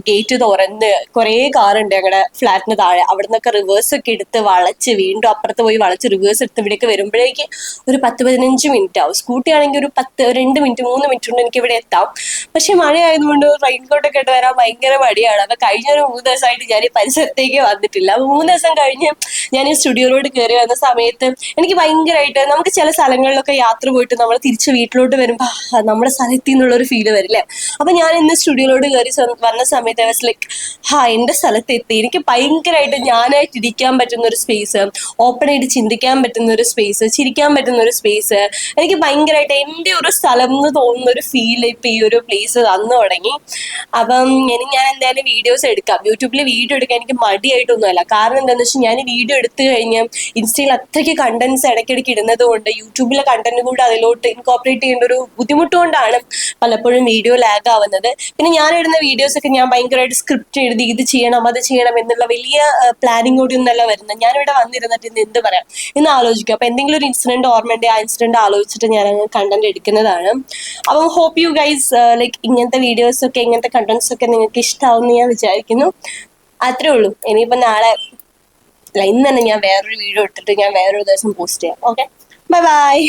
ഗേറ്റ് തുറന്ന് കുറെ കാറുണ്ട് ഞങ്ങളുടെ ഫ്ലാറ്റിന് താഴെ, അവിടെ നിന്നൊക്കെ റിവേഴ്സ് ഒക്കെ എടുത്ത് വളച്ച് വീണ്ടും അപ്പുറത്ത് പോയി വളച്ച് റിവേഴ്സ് എടുത്ത് ഇവിടേക്ക് വരുമ്പോഴേക്ക് ഒരു 10-15 മിനിറ്റ് ആവും. സ്കൂട്ടി ആണെങ്കിൽ ഒരു 2 മിനിറ്റ് 3 മിനിറ്റ് കൊണ്ട് എനിക്ക് ഇവിടെ എത്താം. പക്ഷെ മഴ ആയതുകൊണ്ട് റെയിൻകോട്ടൊക്കെ ഇട്ട് വരാൻ ഭയങ്കര മടിയാണ്. അപ്പൊ കഴിഞ്ഞ ഒരു 3 ദിവസമായിട്ട് ഞാൻ ഈ പരിസരത്തേക്ക് വന്നിട്ടില്ല. അപ്പൊ 3 ദിവസം കഴിഞ്ഞ് ഞാൻ ഈ സ്റ്റുഡിയോയിലോട്ട് കയറി വന്ന സമയത്ത് എനിക്ക് ഭയങ്കരമായിട്ട്, നമുക്ക് ചില സ്ഥലങ്ങളിലൊക്കെ യാത്ര പോയിട്ട് നമ്മൾ തിരിച്ച് വീട്ടിലോട്ട് വരുമ്പോ നമ്മുടെ സ്ഥലത്തിൽ നിന്നുള്ള ഒരു ഫീല് വരില്ലേ. അപ്പൊ ഞാൻ ഇന്ന് സ്റ്റുഡിയോയിലോട്ട് കയറി വന്ന സമയത്ത് ഐ വാസ് ലൈക്ക് എന്റെ സ്ഥലത്ത് എത്തി. എനിക്ക് ഭയങ്കരമായിട്ട് ഞാനായിട്ട് ഇരിക്കാൻ പറ്റുന്ന ഒരു സ്പേസ്, ഓപ്പൺ ആയിട്ട് ചിന്തിക്കാൻ പറ്റുന്ന ഒരു സ്പേസ്, ചിരിക്കാൻ പറ്റുന്ന ഒരു സ്പേസ്, എനിക്ക് ഭയങ്കരമായിട്ട് എൻ്റെ ഒരു സ്ഥലം എന്ന് തോന്നുന്ന ഒരു ഫീൽ ഇപ്പൊ ഈ ഒരു പ്ലേസ് തന്നു തുടങ്ങി. അപ്പം ഞാൻ എന്തായാലും വീഡിയോസ് എടുക്കാം. യൂട്യൂബിൽ വീഡിയോ എടുക്കാൻ എനിക്ക് മടിയായിട്ടൊന്നുമല്ല. കാരണം എന്താണെന്ന് വെച്ചാൽ ഞാൻ വീഡിയോ എടുത്തു കഴിഞ്ഞ് ഇൻസ്റ്റയിൽ അത്രയ്ക്ക് കണ്ടന്റ്സ് ഇടയ്ക്കിടയ്ക്ക് ഇടുന്നത് കൊണ്ട് യൂട്യൂബിലെ കണ്ടന്റ് കൂടെ അതിലോട്ട് ഇൻകോപ്പറേറ്റ് ചെയ്യേണ്ട ഒരു ബുദ്ധിമുട്ട് കൊണ്ടാണ് പലപ്പോഴും വീഡിയോ ലാഗ് ആവുന്നത്. പിന്നെ ഞാൻ ഇടുന്ന വീഡിയോസ് ഒക്കെ ഞാൻ ഭയങ്കരമായിട്ട് സ്ക്രിപ്റ്റ് എഴുതി ഇത് ചെയ്യണം അത് ചെയ്യണം എന്നുള്ള വലിയ പ്ലാനിങ്ങോടെ ഒന്നല്ല വരുന്നത്. ഞാനിവിടെ വന്നിരുന്നിട്ട് ഇന്ന് എന്ത് പറയാം എന്ന് ആലോചിക്കും. അപ്പൊ എന്തെങ്കിലും ഒരു ഇൻസിഡന്റ് ഓർമ്മയുണ്ട്, ആ ഇൻസിഡന്റ് ആലോചിച്ചിട്ട് ഞാൻ കണ്ടന്റ് എടുക്കുന്നതാണ്. അപ്പം ഹോപ്പ് യു ഗൈസ് ലൈക്ക് ഇങ്ങനത്തെ വീഡിയോസ് ഒക്കെ ഇങ്ങനത്തെ കണ്ടന്റ്സ് ഒക്കെ നിങ്ങൾക്ക് ഇഷ്ടമാവുമെന്ന് ഞാൻ വിചാരിക്കുന്നു. അത്രേ ഉള്ളൂ. ഇനിയിപ്പോ നാളെ അല്ല ഇന്ന് തന്നെ ഞാൻ വേറൊരു വീഡിയോ ഇട്ടിട്ട് ഞാൻ വേറൊരു ദിവസം പോസ്റ്റ് ചെയ്യാം. Okay, bye bye.